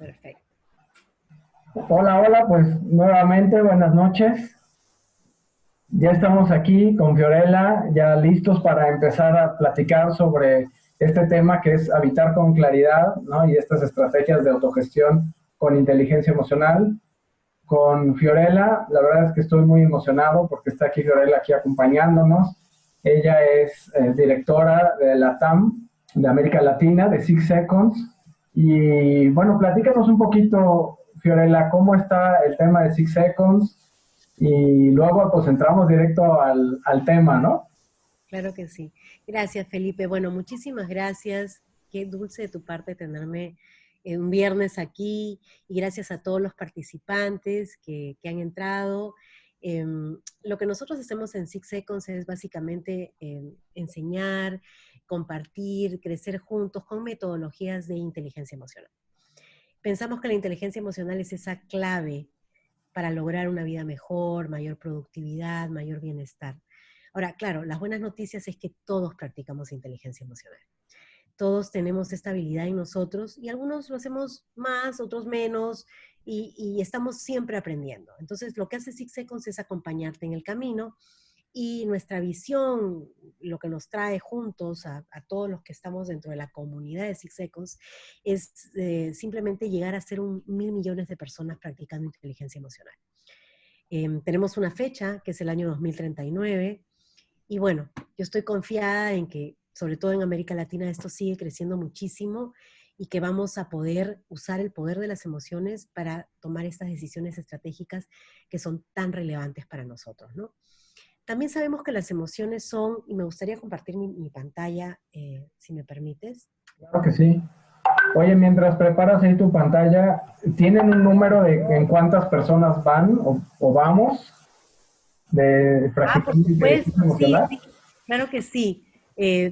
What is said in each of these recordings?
Perfecto. Hola, hola, pues nuevamente buenas noches. Ya estamos aquí con Fiorella, ya listos para empezar a platicar sobre este tema que es habitar con claridad, ¿no? Y estas estrategias de autogestión con inteligencia emocional. Con Fiorella, la verdad es que estoy muy emocionado porque está aquí Fiorella aquí acompañándonos. Ella es directora de la TAM, de América Latina, de Six Seconds. Y bueno, platícanos un poquito, Fiorella, cómo está el tema de Six Seconds y luego pues entramos directo al tema, ¿no? Claro que sí. Gracias, Felipe. Bueno, muchísimas gracias. Qué dulce de tu parte tenerme un viernes aquí y gracias a todos los participantes que han entrado. Lo que nosotros hacemos en Six Seconds es básicamente enseñar, compartir, crecer juntos con metodologías de inteligencia emocional. Pensamos que la inteligencia emocional es esa clave para lograr una vida mejor, mayor productividad, mayor bienestar. Ahora, claro, las buenas noticias es que todos practicamos inteligencia emocional. Todos tenemos esta habilidad en nosotros y algunos lo hacemos más, otros menos, y estamos siempre aprendiendo. Entonces, lo que hace Six Seconds es acompañarte en el camino y nuestra visión, lo que nos trae juntos a todos los que estamos dentro de la comunidad de Six Seconds, es simplemente llegar a ser 1.000 millones de personas practicando inteligencia emocional. Tenemos una fecha, que es el año 2039, y bueno, yo estoy confiada en que, sobre todo en América Latina, esto sigue creciendo muchísimo y que vamos a poder usar el poder de las emociones para tomar estas decisiones estratégicas que son tan relevantes para nosotros, ¿no? También sabemos que las emociones son, y me gustaría compartir mi pantalla, si me permites. Claro que sí. Oye, mientras preparas ahí tu pantalla, ¿tienen un número de en cuántas personas van o vamos de Por practicando inteligencia supuesto, sí, emocional? sí, claro que sí.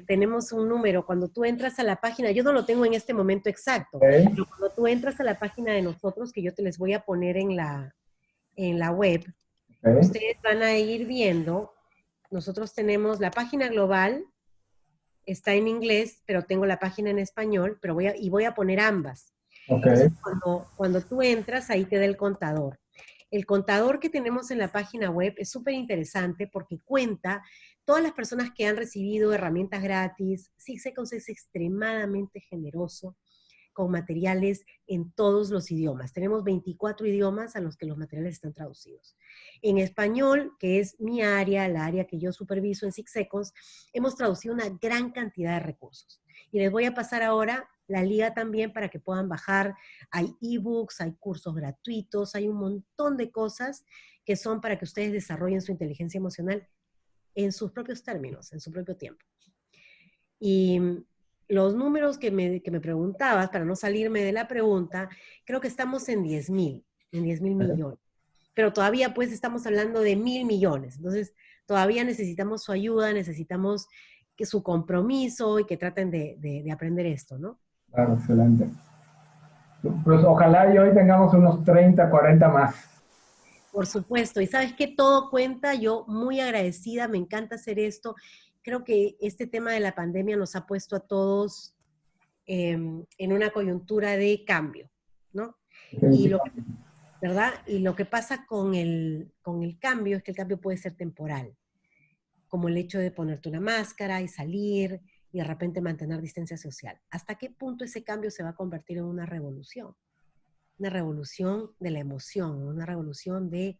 Tenemos un número. Cuando tú entras a la página, yo no lo tengo en este momento exacto, Ok, pero cuando tú entras a la página de nosotros, que yo te les voy a poner en la web, ok, ustedes van a ir viendo, nosotros tenemos la página global, está en inglés, pero tengo la página en español, pero voy a poner ambas. ok. Entonces, cuando tú entras, ahí te da el contador. El contador que tenemos en la página web es súper interesante porque cuenta todas las personas que han recibido herramientas gratis. Six Seconds es extremadamente generoso con materiales en todos los idiomas. Tenemos 24 idiomas a los que los materiales están traducidos. En español, que es mi área, la área que yo superviso en Six Seconds, hemos traducido una gran cantidad de recursos. Y les voy a pasar ahora la liga también para que puedan bajar. Hay ebooks, hay cursos gratuitos, hay un montón de cosas que son para que ustedes desarrollen su inteligencia emocional en sus propios términos, en su propio tiempo. Y los números que me preguntabas, para no salirme de la pregunta, creo que estamos en 10.000 millones. Pero todavía pues estamos hablando de 1.000 millones. Entonces todavía necesitamos su ayuda, necesitamos que su compromiso y que traten de aprender esto, ¿no? Claro, excelente. Pues ojalá y hoy tengamos unos 30, 40 más. Por supuesto, y sabes que todo cuenta, yo muy agradecida, me encanta hacer esto. Creo que este tema de la pandemia nos ha puesto a todos en una coyuntura de cambio, ¿no? Y lo que, Definitivamente. ¿verdad? Y lo que pasa con el cambio es que el cambio puede ser temporal, como el hecho de ponerte una máscara y salir y de repente mantener distancia social. ¿Hasta qué punto ese cambio se va a convertir en una revolución? Una revolución de la emoción, una revolución de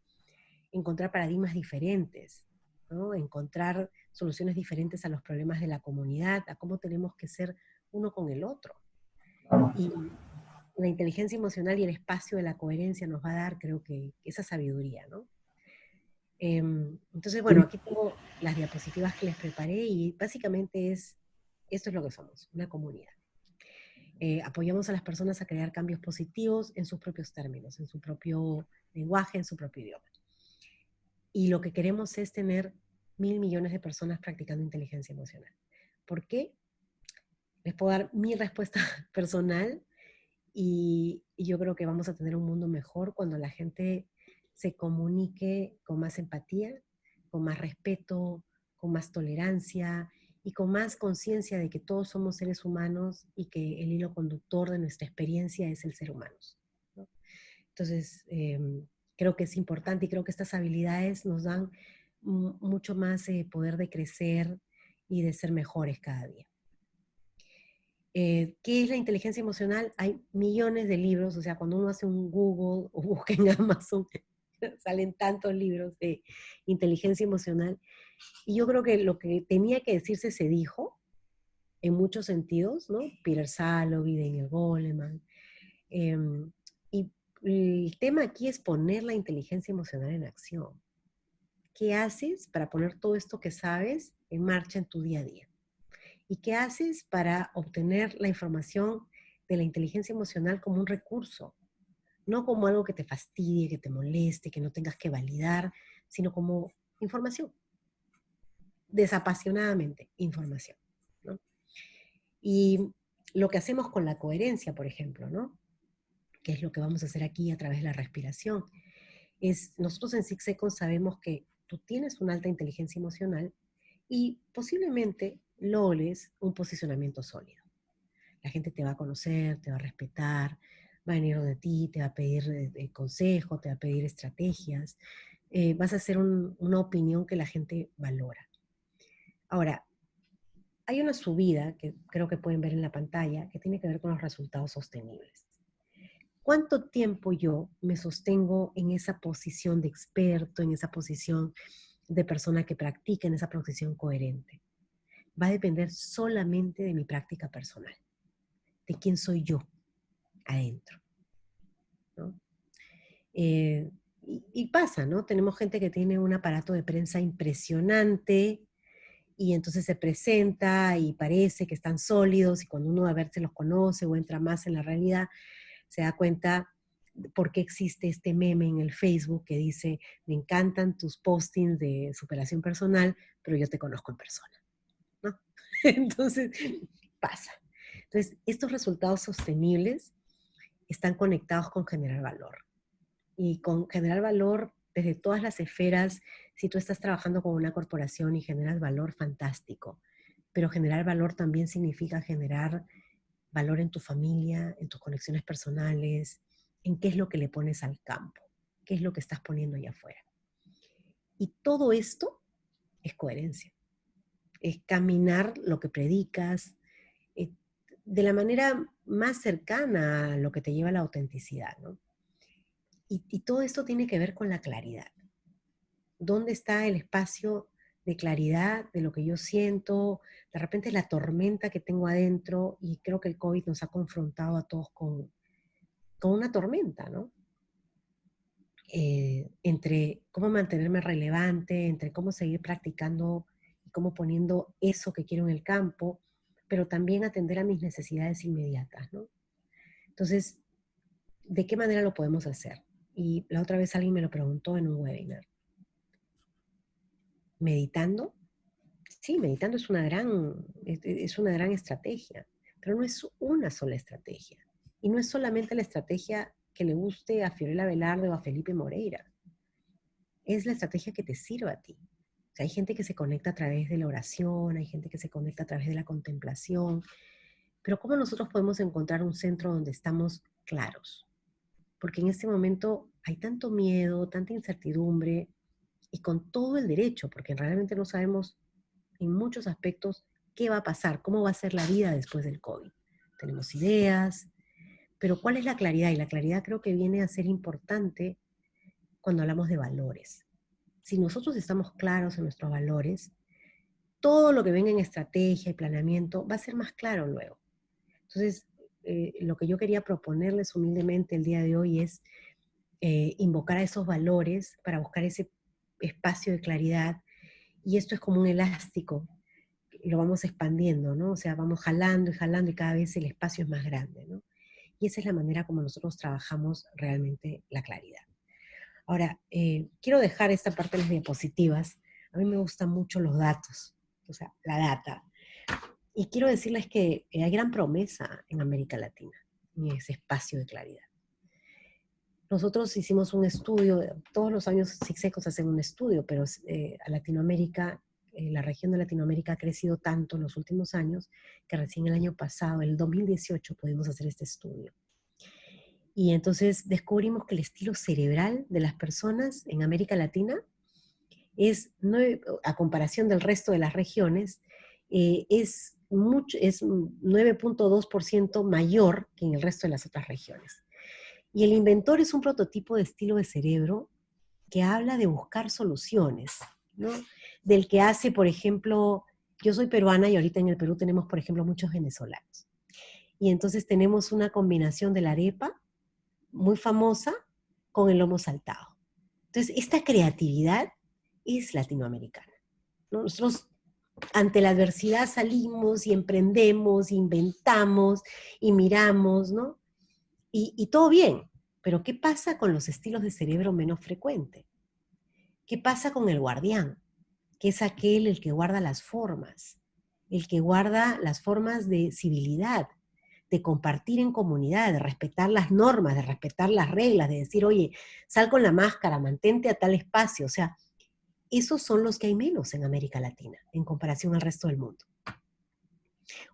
encontrar paradigmas diferentes, ¿no? Encontrar soluciones diferentes a los problemas de la comunidad, a cómo tenemos que ser uno con el otro. Claro. Y la inteligencia emocional y el espacio de la coherencia nos va a dar, creo que, esa sabiduría, ¿no? Entonces, bueno, aquí tengo las diapositivas que les preparé y básicamente esto es lo que somos, una comunidad. Apoyamos a las personas a crear cambios positivos en sus propios términos, en su propio lenguaje, en su propio idioma. Y lo que queremos es tener 1.000 millones de personas practicando inteligencia emocional. ¿Por qué? Les puedo dar mi respuesta personal y yo creo que vamos a tener un mundo mejor cuando la gente se comunique con más empatía, con más respeto, con más tolerancia y con más conciencia de que todos somos seres humanos y que el hilo conductor de nuestra experiencia es el ser humano, ¿no? Entonces, creo que es importante y creo que estas habilidades nos dan mucho más poder de crecer y de ser mejores cada día. ¿Qué es la inteligencia emocional? Hay millones de libros, o sea, cuando uno hace un Google o busca en Amazon, salen tantos libros de inteligencia emocional. Y yo creo que lo que tenía que decirse se dijo, en muchos sentidos, ¿no? Peter Salovey, Daniel Goleman. Y el tema aquí es poner la inteligencia emocional en acción. ¿Qué haces para poner todo esto que sabes en marcha en tu día a día? ¿Y qué haces para obtener la información de la inteligencia emocional como un recurso? No como algo que te fastidie, que te moleste, que no tengas que validar, sino como información. Desapasionadamente, información, ¿no? Y lo que hacemos con la coherencia, por ejemplo, ¿no? Que es lo que vamos a hacer aquí a través de la respiración, es, nosotros en Six Seconds sabemos que tú tienes una alta inteligencia emocional y posiblemente logres un posicionamiento sólido. La gente te va a conocer, te va a respetar, va a venir de ti, te va a pedir consejo, te va a pedir estrategias, vas a hacer una opinión que la gente valora. Ahora, hay una subida que creo que pueden ver en la pantalla que tiene que ver con los resultados sostenibles. ¿Cuánto tiempo yo me sostengo en esa posición de experto, en esa posición de persona que practica, en esa posición coherente? Va a depender solamente de mi práctica personal, de quién soy yo adentro, ¿no? Y pasa, ¿no? Tenemos gente que tiene un aparato de prensa impresionante y entonces se presenta y parece que están sólidos y cuando uno a ver se los conoce o entra más en la realidad, se da cuenta por qué existe este meme en el Facebook que dice, me encantan tus postings de superación personal, pero yo te conozco en persona, ¿no? Entonces, pasa. Entonces, estos resultados sostenibles están conectados con generar valor. Y con generar valor desde todas las esferas, si tú estás trabajando con una corporación y generas valor, fantástico. Pero generar valor también significa generar valor en tu familia, en tus conexiones personales, en qué es lo que le pones al campo, qué es lo que estás poniendo allá afuera. Y todo esto es coherencia, es caminar lo que predicas, de la manera más cercana a lo que te lleva a la autenticidad, ¿no? Y todo esto tiene que ver con la claridad. ¿Dónde está el espacio de claridad de lo que yo siento? De repente la tormenta que tengo adentro, y creo que el COVID nos ha confrontado a todos con una tormenta, ¿no? Entre cómo mantenerme relevante, entre cómo seguir practicando y cómo poniendo eso que quiero en el campo, pero también atender a mis necesidades inmediatas, ¿no? Entonces, ¿de qué manera lo podemos hacer? Y la otra vez alguien me lo preguntó en un webinar. ¿Meditando? Sí, meditando es una gran estrategia, pero no es una sola estrategia. Y no es solamente la estrategia que le guste a Fiorella Velarde o a Felipe Moreira. Es la estrategia que te sirva a ti. O sea, hay gente que se conecta a través de la oración, hay gente que se conecta a través de la contemplación, pero ¿cómo nosotros podemos encontrar un centro donde estamos claros? Porque en este momento hay tanto miedo, tanta incertidumbre, y con todo el derecho, porque realmente no sabemos en muchos aspectos qué va a pasar, cómo va a ser la vida después del COVID. Tenemos ideas, pero ¿cuál es la claridad? Y la claridad creo que viene a ser importante cuando hablamos de valores. Si nosotros estamos claros en nuestros valores, todo lo que venga en estrategia y planeamiento va a ser más claro luego. Entonces, lo que yo quería proponerles humildemente el día de hoy es invocar a esos valores para buscar ese espacio de claridad. Y esto es como un elástico, lo vamos expandiendo, ¿no? O sea, vamos jalando y cada vez el espacio es más grande, ¿no? Y esa es la manera como nosotros trabajamos realmente la claridad. Ahora, quiero dejar esta parte de las diapositivas. A mí me gustan mucho los datos, o sea, la data. Y quiero decirles que hay gran promesa en América Latina, en ese espacio de claridad. Nosotros hicimos un estudio, todos los años SIGSECOS hacen un estudio, pero a Latinoamérica la región de Latinoamérica ha crecido tanto en los últimos años que recién el año pasado, el 2018, pudimos hacer este estudio. Y entonces descubrimos que el estilo cerebral de las personas en América Latina es, a comparación del resto de las regiones, es 9.2% mayor que en el resto de las otras regiones. Y el inventor es un prototipo de estilo de cerebro que habla de buscar soluciones, ¿no? Del que hace, por ejemplo, yo soy peruana y ahorita en el Perú tenemos, por ejemplo, muchos venezolanos. Y entonces tenemos una combinación de la arepa, muy famosa, con el lomo saltado. Entonces, esta creatividad es latinoamericana, ¿no? Nosotros ante la adversidad salimos y emprendemos, inventamos y miramos, ¿no? Y todo bien, pero ¿qué pasa con los estilos de cerebro menos frecuentes? ¿Qué pasa con el guardián? Que es aquel el que guarda las formas, el que guarda las formas de civilidad, de compartir en comunidad, de respetar las normas, de respetar las reglas, de decir, oye, sal con la máscara, mantente a tal espacio. O sea, esos son los que hay menos en América Latina en comparación al resto del mundo.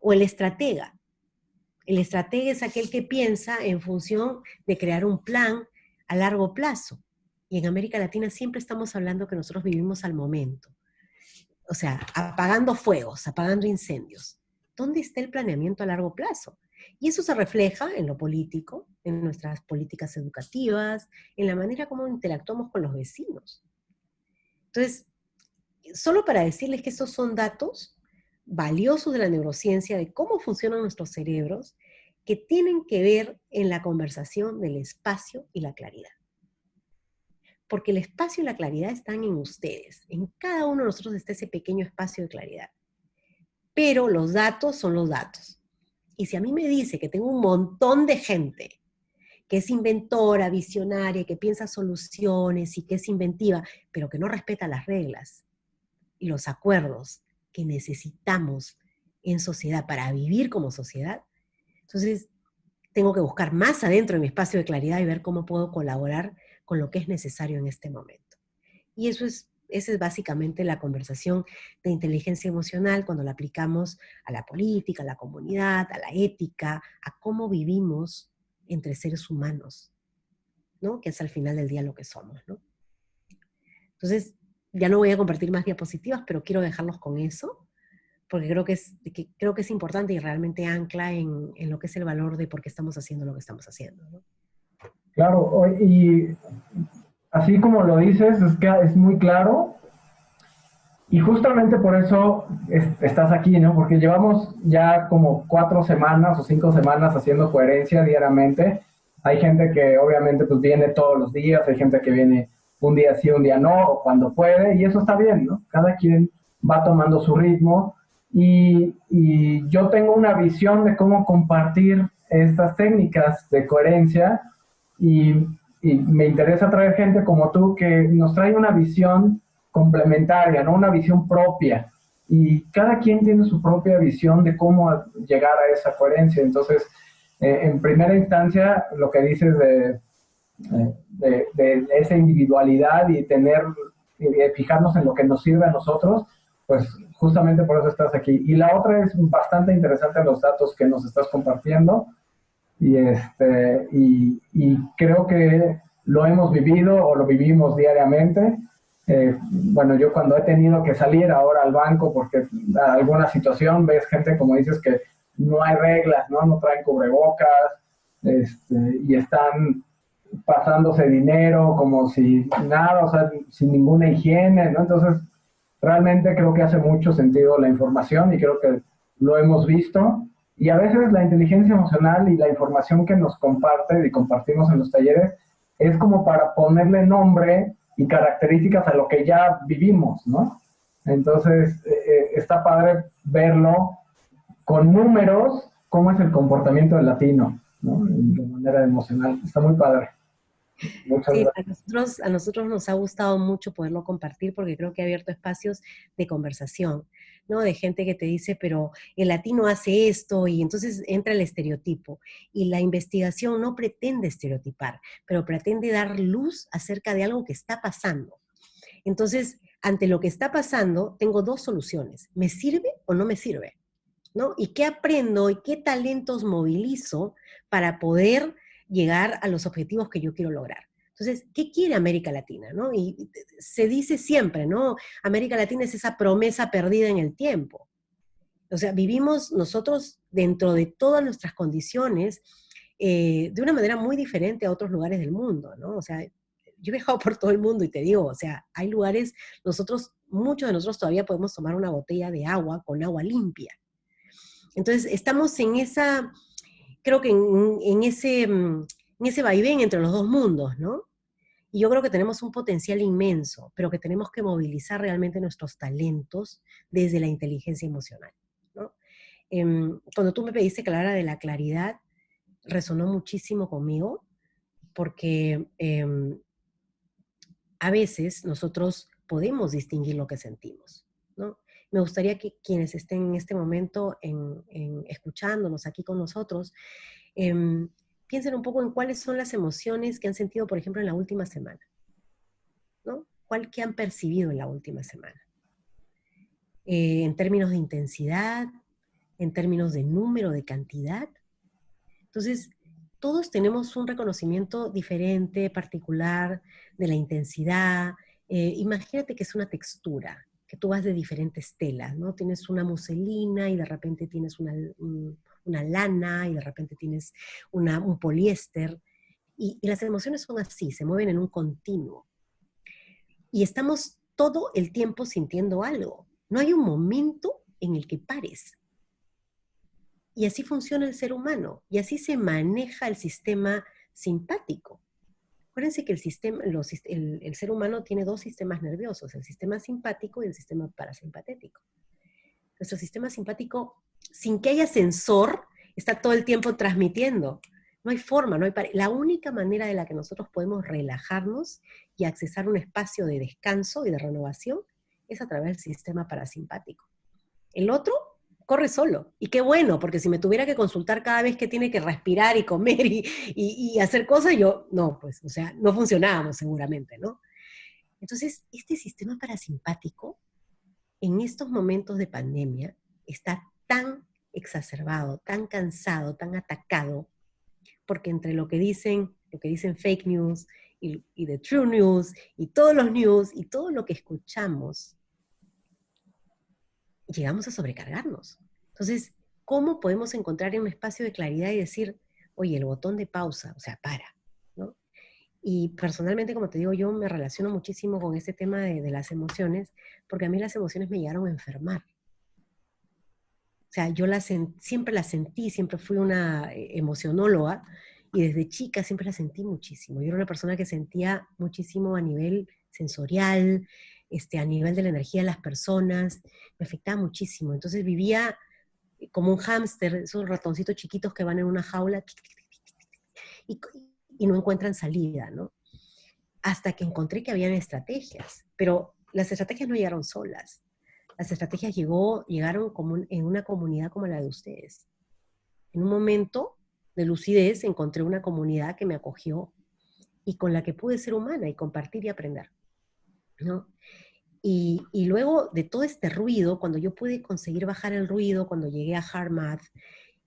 O el estratega. El estratega es aquel que piensa en función de crear un plan a largo plazo. Y en América Latina siempre estamos hablando que nosotros vivimos al momento. O sea, apagando fuegos, apagando incendios. ¿Dónde está el planeamiento a largo plazo? Y eso se refleja en lo político, en nuestras políticas educativas, en la manera como interactuamos con los vecinos. Entonces, solo para decirles que estos son datos valiosos de la neurociencia, de cómo funcionan nuestros cerebros, que tienen que ver en la conversación del espacio y la claridad. Porque el espacio y la claridad están en ustedes. En cada uno de nosotros está ese pequeño espacio de claridad. Pero los datos son los datos. Y si a mí me dice que tengo un montón de gente que es inventora, visionaria, que piensa soluciones y que es inventiva, pero que no respeta las reglas y los acuerdos que necesitamos en sociedad para vivir como sociedad, entonces tengo que buscar más adentro de mi espacio de claridad y ver cómo puedo colaborar con lo que es necesario en este momento. Y esa es básicamente la conversación de inteligencia emocional cuando la aplicamos a la política, a la comunidad, a la ética, a cómo vivimos entre seres humanos, ¿no? Que es al final del día lo que somos, ¿no? Entonces, ya no voy a compartir más diapositivas, pero quiero dejarlos con eso, porque creo que es importante y realmente ancla en lo que es el valor de por qué estamos haciendo lo que estamos haciendo, ¿no? Claro, y así como lo dices, es que es muy claro, y justamente por eso estás aquí, ¿no? Porque llevamos ya como 4 semanas o 5 semanas haciendo coherencia diariamente. Hay gente que obviamente pues viene todos los días, hay gente que viene un día sí, un día no, o cuando puede, y eso está bien, ¿no? Cada quien va tomando su ritmo, y yo tengo una visión de cómo compartir estas técnicas de coherencia, y, y me interesa traer gente como tú que nos trae una visión complementaria, ¿no? Una visión propia. Y cada quien tiene su propia visión de cómo llegar a esa coherencia. Entonces, en primera instancia, lo que dices de esa individualidad y fijarnos en lo que nos sirve a nosotros, pues justamente por eso estás aquí. Y la otra es bastante interesante los datos que nos estás compartiendo, y creo que lo hemos vivido o lo vivimos diariamente. Bueno, yo cuando he tenido que salir ahora al banco porque alguna situación, ves gente, como dices, que no hay reglas, no traen cubrebocas, y están pasándose dinero como si nada, o sea, sin ninguna higiene, ¿no? Entonces, realmente creo que hace mucho sentido la información, y creo que lo hemos visto. Y a veces la inteligencia emocional y la información que nos comparte y compartimos en los talleres es como para ponerle nombre y características a lo que ya vivimos, ¿no? Entonces, está padre verlo con números, cómo es el comportamiento del latino, ¿no? De manera emocional. Está muy padre. Muchas Sí, gracias. a nosotros nos ha gustado mucho poderlo compartir porque creo que ha abierto espacios de conversación, ¿no? De gente que te dice, pero el latino hace esto, y entonces entra el estereotipo. Y la investigación no pretende estereotipar, pero pretende dar luz acerca de algo que está pasando. Entonces, ante lo que está pasando, tengo dos soluciones. ¿Me sirve o no me sirve? ¿No? ¿Y qué aprendo y qué talentos movilizo para poder llegar a los objetivos que yo quiero lograr? Entonces, ¿qué quiere América Latina? ¿No? Y se dice siempre, ¿no? América Latina es esa promesa perdida en el tiempo. O sea, vivimos nosotros dentro de todas nuestras condiciones de una manera muy diferente a otros lugares del mundo, ¿no? O sea, yo he viajado por todo el mundo y te digo, o sea, hay lugares, muchos de nosotros todavía podemos tomar una botella de agua con agua limpia. Entonces, estamos en esa, creo que en ese vaivén entre los dos mundos, ¿no? Y yo creo que tenemos un potencial inmenso, pero que tenemos que movilizar realmente nuestros talentos desde la inteligencia emocional, ¿no? Cuando tú me pediste que hablara de la claridad, resonó muchísimo conmigo, porque a veces nosotros podemos distinguir lo que sentimos, ¿no? Me gustaría que quienes estén en este momento escuchándonos aquí con nosotros, em, piensen un poco en cuáles son las emociones que han sentido, por ejemplo, en la última semana, ¿no? ¿Qué han percibido en la última semana? En términos de intensidad, en términos de número, de cantidad. Entonces, todos tenemos un reconocimiento diferente, particular, de la intensidad. Imagínate que es una textura, que tú vas de diferentes telas, ¿no? Tienes una muselina y de repente tienes una lana y de repente tienes un poliéster. Y las emociones son así, se mueven en un continuo. Y estamos todo el tiempo sintiendo algo. No hay un momento en el que pares. Y así funciona el ser humano, y así se maneja el sistema simpático. Acuérdense que el ser humano tiene dos sistemas nerviosos, el sistema simpático y el sistema parasimpatético. Nuestro sistema simpático, sin que haya sensor, está todo el tiempo transmitiendo. No hay forma, no hay la única manera de la que nosotros podemos relajarnos y accesar un espacio de descanso y de renovación es a través del sistema parasimpático. El otro corre solo. Y qué bueno, porque si me tuviera que consultar cada vez que tiene que respirar y comer y hacer cosas, yo, no, pues, o sea, no funcionábamos seguramente, ¿no? Entonces, este sistema parasimpático, en estos momentos de pandemia, está tan exacerbado, tan cansado, tan atacado, porque entre lo que dicen fake news y the true news, y todos los news, y todo lo que escuchamos, llegamos a sobrecargarnos. Entonces, ¿cómo podemos encontrar un espacio de claridad y decir, oye, el botón de pausa, o sea, para, ¿no? Y personalmente, como te digo, yo me relaciono muchísimo con este tema de las emociones, porque a mí las emociones me llegaron a enfermar. O sea, yo siempre las sentí, siempre fui una emocionóloga, y desde chica siempre las sentí muchísimo. Yo era una persona que sentía muchísimo a nivel sensorial, a nivel de la energía de las personas, me afectaba muchísimo. Entonces vivía como un hámster, esos ratoncitos chiquitos que van en una jaula y, y no encuentran salida, ¿no? Hasta que encontré que habían estrategias, pero las estrategias no llegaron solas. Las estrategias llegaron en una comunidad como la de ustedes. En un momento de lucidez encontré una comunidad que me acogió y con la que pude ser humana y compartir y aprender, ¿no? Y luego de todo este ruido, cuando yo pude conseguir bajar el ruido, cuando llegué a HeartMath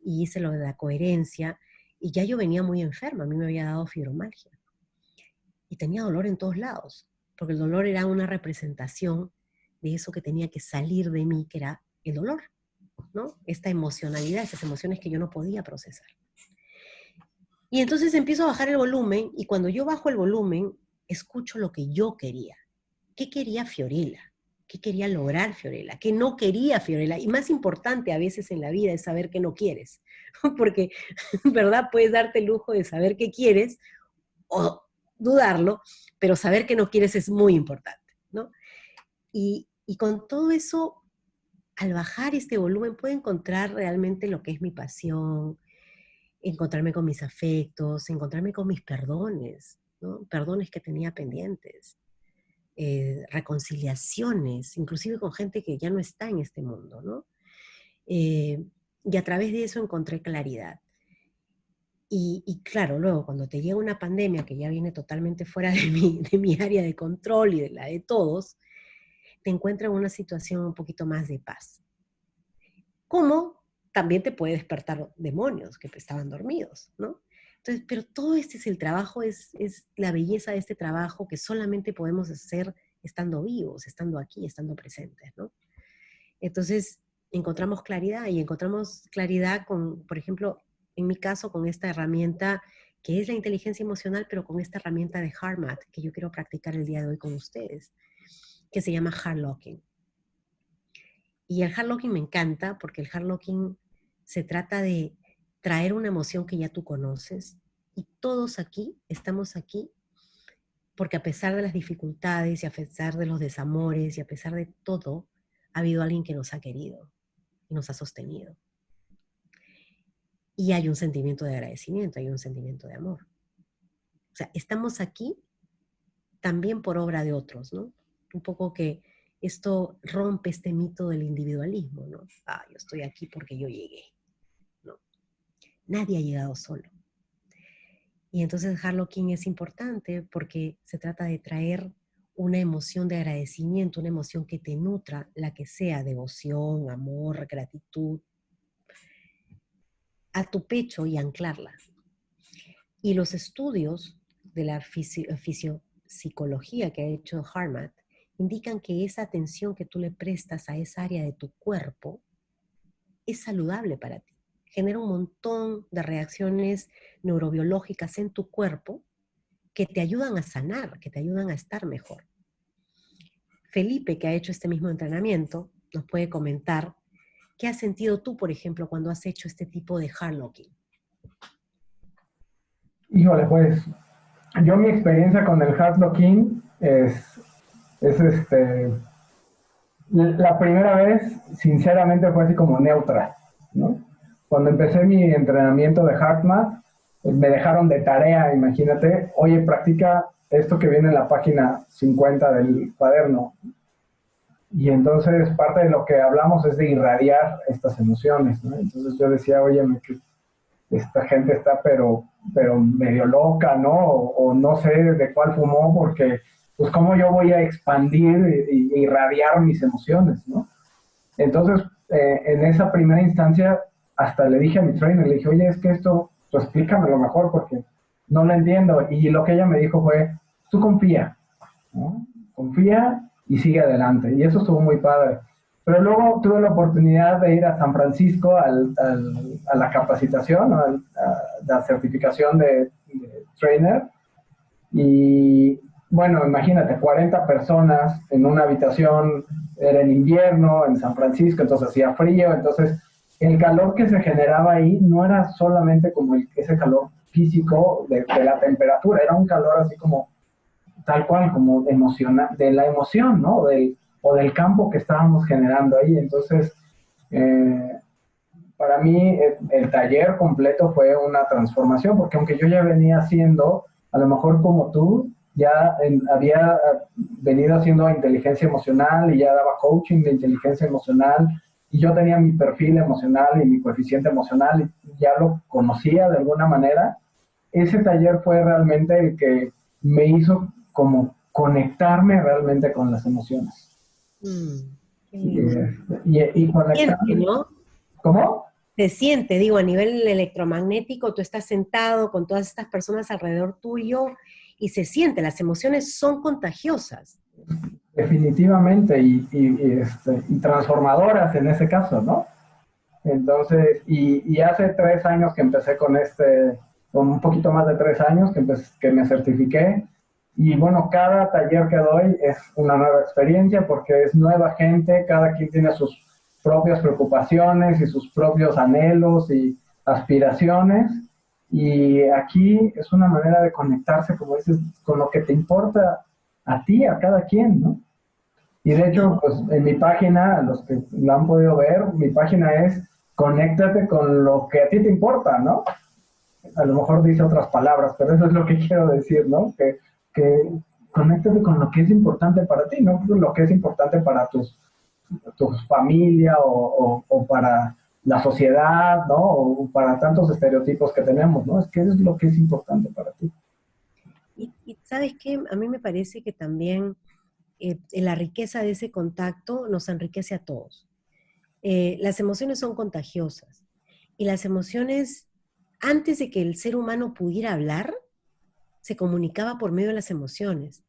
y hice lo de la coherencia, y ya yo venía muy enferma, a mí me había dado fibromialgia. Y tenía dolor en todos lados, porque el dolor era una representación de eso que tenía que salir de mí, que era el dolor, ¿no? Esta emocionalidad, esas emociones que yo no podía procesar. Y entonces empiezo a bajar el volumen, y cuando yo bajo el volumen, escucho lo que yo quería. ¿Qué quería Fiorella? ¿Qué quería lograr Fiorella? ¿Qué no quería Fiorella? Y más importante a veces en la vida es saber qué no quieres. Porque, ¿verdad? Puedes darte el lujo de saber qué quieres o dudarlo, pero saber qué no quieres es muy importante, ¿no? Y con todo eso, al bajar este volumen, puedo encontrar realmente lo que es mi pasión, encontrarme con mis afectos, encontrarme con mis perdones, ¿no? Perdones que tenía pendientes, reconciliaciones, inclusive con gente que ya no está en este mundo, ¿no? Y a través de eso encontré claridad. Y claro, luego cuando te llega una pandemia que ya viene totalmente fuera de mi área de control y de la de todos, te encuentra en una situación un poquito más de paz. Como también te puede despertar demonios que estaban dormidos, ¿no? Entonces, pero todo este es el trabajo, es la belleza de este trabajo que solamente podemos hacer estando vivos, estando aquí, estando presentes, ¿no? Entonces, encontramos claridad y encontramos claridad con, por ejemplo, en mi caso, con esta herramienta que es la inteligencia emocional, pero con esta herramienta de HeartMath que yo quiero practicar el día de hoy con ustedes, que se llama Heart Locking. Y el Heart Locking me encanta porque el Heart Locking se trata de traer una emoción que ya tú conoces y todos aquí, estamos aquí porque a pesar de las dificultades y a pesar de los desamores y a pesar de todo, ha habido alguien que nos ha querido y nos ha sostenido. Y hay un sentimiento de agradecimiento, hay un sentimiento de amor. O sea, estamos aquí también por obra de otros, ¿no? Un poco que esto rompe este mito del individualismo, ¿no? Ah, yo estoy aquí porque yo llegué, ¿no? Nadie ha llegado solo. Y entonces Harlocking es importante porque se trata de traer una emoción de agradecimiento, una emoción que te nutra, la que sea, devoción, amor, gratitud, a tu pecho y anclarla. Y los estudios de la fisiopsicología que ha hecho HeartMath indican que esa atención que tú le prestas a esa área de tu cuerpo es saludable para ti. Genera un montón de reacciones neurobiológicas en tu cuerpo que te ayudan a sanar, que te ayudan a estar mejor. Felipe, que ha hecho este mismo entrenamiento, nos puede comentar qué has sentido tú, por ejemplo, cuando has hecho este tipo de Heart Locking. Híjole, pues yo mi experiencia con el Heart Locking la primera vez, sinceramente, fue así como neutra, ¿no? Cuando empecé mi entrenamiento de HeartMath, me dejaron de tarea, imagínate, oye, practica esto que viene en la página 50 del cuaderno. Y entonces parte de lo que hablamos es de irradiar estas emociones, ¿no? Entonces yo decía, oye, esta gente está pero medio loca, ¿no? O no sé de cuál fumó, porque pues cómo yo voy a expandir e irradiar mis emociones, ¿no? Entonces, en esa primera instancia, hasta le dije a mi trainer, le dije, oye, es que esto, pues explícamelo mejor porque no lo entiendo. Y lo que ella me dijo fue, tú confía, ¿no? Confía y sigue adelante. Y eso estuvo muy padre. Pero luego tuve la oportunidad de ir a San Francisco a la capacitación, a la certificación de trainer. Y bueno, imagínate, 40 personas en una habitación, era en invierno, en San Francisco, entonces hacía frío, entonces el calor que se generaba ahí no era solamente como ese calor físico de la temperatura, era un calor así como tal cual, como emocional, de la emoción, ¿no? O del campo que estábamos generando ahí. Entonces, para mí el taller completo fue una transformación, porque aunque yo ya venía haciendo, a lo mejor como tú, ya había venido haciendo inteligencia emocional y ya daba coaching de inteligencia emocional, y yo tenía mi perfil emocional y mi coeficiente emocional, y ya lo conocía de alguna manera. Ese taller fue realmente el que me hizo como conectarme realmente con las emociones. Qué lindo. Y Siente, conectarme. ¿no? ¿Cómo? Se siente, digo, a nivel electromagnético, tú estás sentado con todas estas personas alrededor tuyo y se siente, las emociones son contagiosas. Definitivamente, y transformadoras en ese caso, ¿no? Entonces, y hace 3 años que empecé con un poquito más de 3 años que me certifiqué, y bueno, cada taller que doy es una nueva experiencia porque es nueva gente, cada quien tiene sus propias preocupaciones y sus propios anhelos y aspiraciones, y aquí es una manera de conectarse, como dices, con lo que te importa a ti, a cada quien, ¿no? Y de hecho, pues en mi página, los que la han podido ver, mi página es conéctate con lo que a ti te importa, ¿no? A lo mejor dice otras palabras, pero eso es lo que quiero decir, ¿no? Que conéctate con lo que es importante para ti, no lo que es importante para tu familia o para la sociedad, ¿no? O para tantos estereotipos que tenemos, ¿no? Es que eso es lo que es importante para ti. Y ¿sabes qué? A mí me parece que también la riqueza de ese contacto nos enriquece a todos. Las emociones son contagiosas y las emociones, antes de que el ser humano pudiera hablar, se comunicaba por medio de las emociones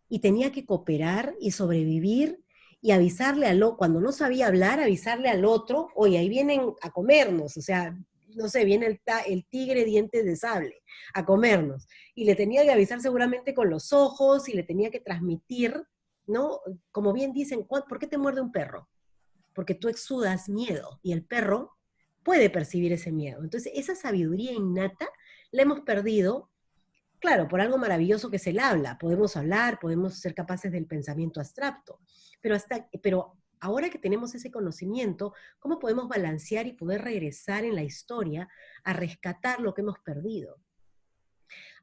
y tenía que cooperar y sobrevivir y avisarle cuando no sabía hablar, avisarle al otro, oye, ahí vienen a comernos, o sea, no sé, viene el tigre dientes de sable a comernos. Y le tenía que avisar seguramente con los ojos y le tenía que transmitir, ¿no? Como bien dicen, ¿por qué te muerde un perro? Porque tú exudas miedo y el perro puede percibir ese miedo. Entonces, esa sabiduría innata la hemos perdido, claro, por algo maravilloso que es el habla. Podemos hablar, podemos ser capaces del pensamiento abstracto, pero ahora que tenemos ese conocimiento, ¿cómo podemos balancear y poder regresar en la historia a rescatar lo que hemos perdido?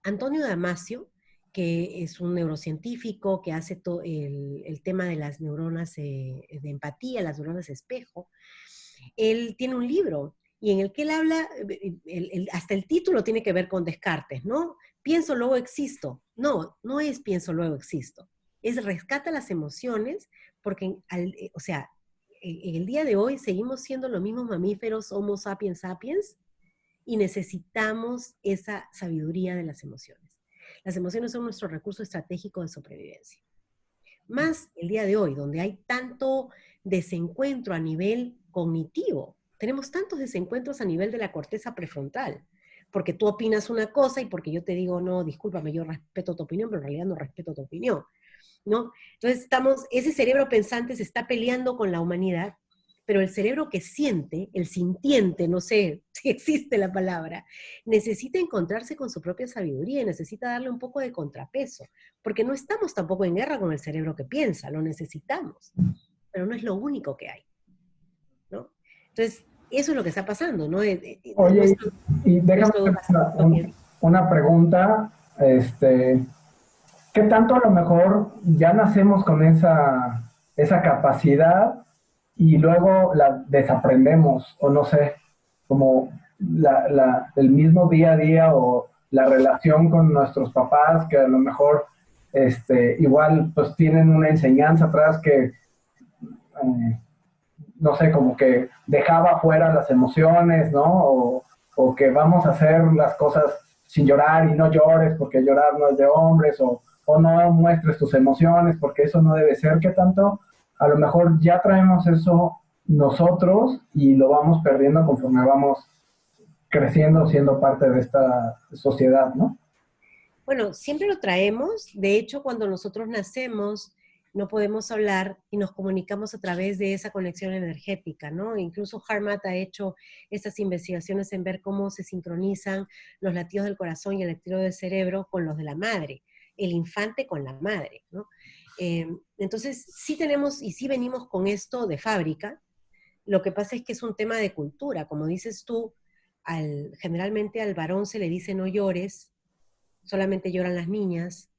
Antonio Damasio, que es un neurocientífico que hace todo el tema de las neuronas de empatía, las neuronas espejo, él tiene un libro y en el que él habla, hasta el título tiene que ver con Descartes, ¿no? Pienso, luego existo. No, no es pienso, luego existo. Es rescata las emociones porque, o sea, en el día de hoy seguimos siendo los mismos mamíferos, Homo sapiens sapiens, y necesitamos esa sabiduría de las emociones. Las emociones son nuestro recurso estratégico de sobrevivencia. Más el día de hoy, donde hay tanto desencuentro a nivel cognitivo. Tenemos tantos desencuentros a nivel de la corteza prefrontal, porque tú opinas una cosa y porque yo te digo, no, discúlpame, yo respeto tu opinión, pero en realidad no respeto tu opinión, ¿no? Entonces ese cerebro pensante se está peleando con la humanidad, pero el cerebro que siente, el sintiente, no sé si existe la palabra, necesita encontrarse con su propia sabiduría y necesita darle un poco de contrapeso, porque no estamos tampoco en guerra con el cerebro que piensa, lo necesitamos, pero no es lo único que hay, ¿no? Entonces, eso es lo que está pasando, ¿no? Oye, y déjame nuestro hacer educación. una pregunta, ¿qué tanto a lo mejor ya nacemos con esa capacidad y luego la desaprendemos, o no sé, como el mismo día a día o la relación con nuestros papás, que a lo mejor igual pues tienen una enseñanza atrás que, no sé, como que dejaba fuera las emociones, ¿no? O que vamos a hacer las cosas sin llorar y no llores porque llorar no es de hombres, o no muestres tus emociones porque eso no debe ser. ¿Qué tanto a lo mejor ya traemos eso nosotros y lo vamos perdiendo conforme vamos creciendo, siendo parte de esta sociedad, ¿no? Bueno, siempre lo traemos. De hecho, cuando nosotros nacemos, no podemos hablar y nos comunicamos a través de esa conexión energética, ¿no? Incluso Harmat ha hecho estas investigaciones en ver cómo se sincronizan los latidos del corazón y el latido del cerebro con los de la madre, el infante con la madre, ¿no? Entonces, sí tenemos y sí venimos con esto de fábrica. Lo que pasa es que es un tema de cultura. Como dices tú, generalmente al varón se le dice no llores, solamente lloran las niñas,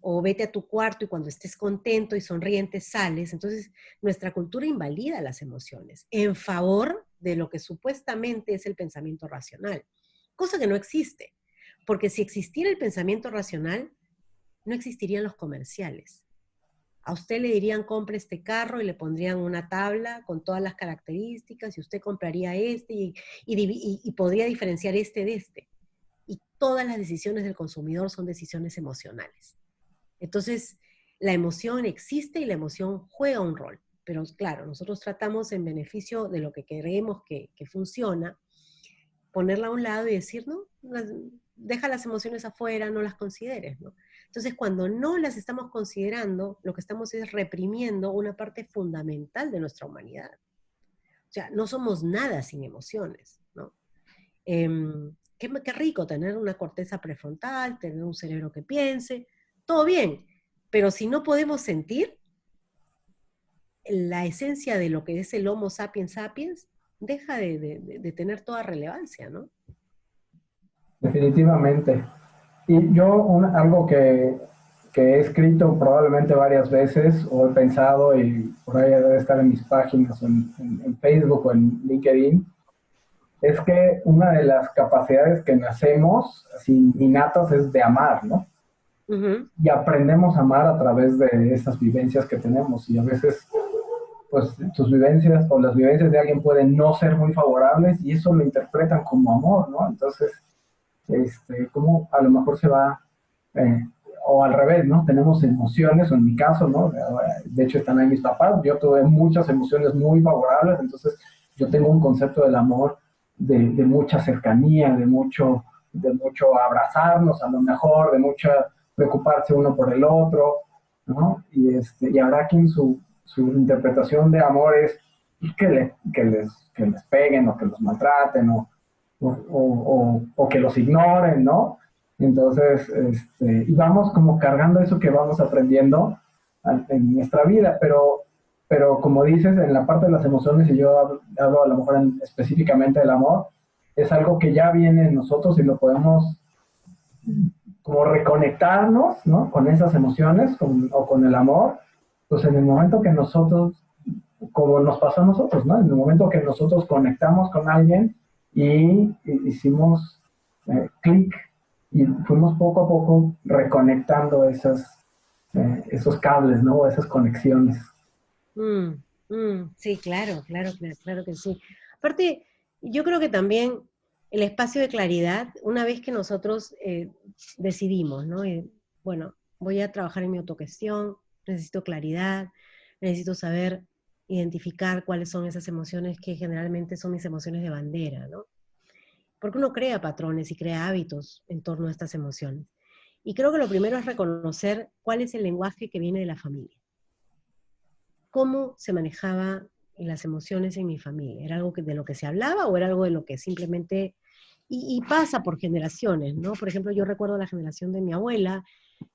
o vete a tu cuarto y cuando estés contento y sonriente sales. Entonces, nuestra cultura invalida las emociones en favor de lo que supuestamente es el pensamiento racional, cosa que no existe, porque si existiera el pensamiento racional, no existirían los comerciales. A usted le dirían, compre este carro y le pondrían una tabla con todas las características y usted compraría este y podría diferenciar este de este. Y todas las decisiones del consumidor son decisiones emocionales. Entonces, la emoción existe y la emoción juega un rol. Pero claro, nosotros tratamos en beneficio de lo que creemos que funciona, ponerla a un lado y decir, no, deja las emociones afuera, no las consideres, ¿no? Entonces, cuando no las estamos considerando, lo que estamos es reprimiendo una parte fundamental de nuestra humanidad. O sea, no somos nada sin emociones, ¿no? Qué rico tener una corteza prefrontal, tener un cerebro que piense, todo bien, pero si no podemos sentir, la esencia de lo que es el Homo sapiens sapiens deja de tener toda relevancia, ¿no? Definitivamente. Y yo algo que he escrito probablemente varias veces o he pensado y por ahí debe estar en mis páginas en Facebook o en LinkedIn, es que una de las capacidades que nacemos así innatas es de amar, ¿no? Ujú. y aprendemos a amar a través de esas vivencias que tenemos. Y a veces, pues, tus vivencias o las vivencias de alguien pueden no ser muy favorables y eso lo interpretan como amor, ¿no? Entonces, como a lo mejor se va, eh, o al revés, ¿no? Tenemos emociones, o en mi caso, ¿no? De hecho, están ahí mis papás, yo tuve muchas emociones muy favorables, entonces yo tengo un concepto del amor de mucha cercanía, de mucho abrazarnos, a lo mejor, de mucha preocuparse uno por el otro, ¿no? Y habrá quien su interpretación de amor es que les peguen o que los maltraten o que los ignoren, ¿no? Entonces, y vamos como cargando eso que vamos aprendiendo en nuestra vida, pero como dices, en la parte de las emociones, y yo hablo a lo mejor específicamente del amor, es algo que ya viene en nosotros y lo podemos como reconectarnos, ¿no? Con esas emociones o con el amor, pues en el momento que nosotros, como nos pasó a nosotros, ¿no? En el momento que nosotros conectamos con alguien y hicimos clic y fuimos poco a poco reconectando esos cables, ¿no? Esas conexiones. Mm, sí, claro, claro, claro, claro que sí. Aparte, yo creo que también el espacio de claridad, una vez que nosotros decidimos, ¿no? Bueno, voy a trabajar en mi autogestión, necesito claridad, necesito saber identificar cuáles son esas emociones que generalmente son mis emociones de bandera, ¿no? Porque uno crea patrones y crea hábitos en torno a estas emociones. Y creo que lo primero es reconocer cuál es el lenguaje que viene de la familia. ¿Cómo se manejaba las emociones en mi familia? ¿Era algo de lo que se hablaba o era algo de lo que simplemente... Y pasa por generaciones, ¿no? Por ejemplo, yo recuerdo la generación de mi abuela,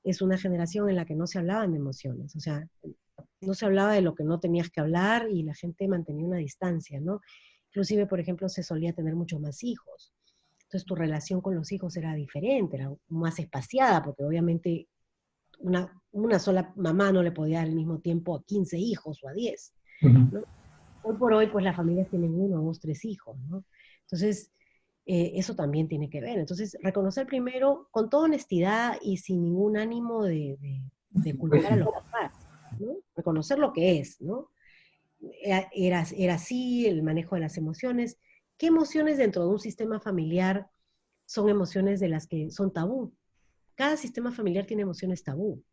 es una generación en la que no se hablaban de emociones, o sea, no se hablaba de lo que no tenías que hablar y la gente mantenía una distancia, ¿no? Inclusive, por ejemplo, se solía tener muchos más hijos. Entonces tu relación con los hijos era diferente, era más espaciada, porque obviamente una sola mamá no le podía dar al mismo tiempo a 15 hijos o a 10, Uh -huh. ¿no? Hoy por hoy, pues las familias tienen uno, dos, tres hijos, ¿no? Entonces, eso también tiene que ver. Entonces, reconocer primero, con toda honestidad y sin ningún ánimo de Pues culpar a sí. los papás, ¿no? Reconocer lo que es, ¿no? Era así el manejo de las emociones. ¿Qué emociones dentro de un sistema familiar son emociones de las que son tabú? Cada sistema familiar tiene emociones tabú.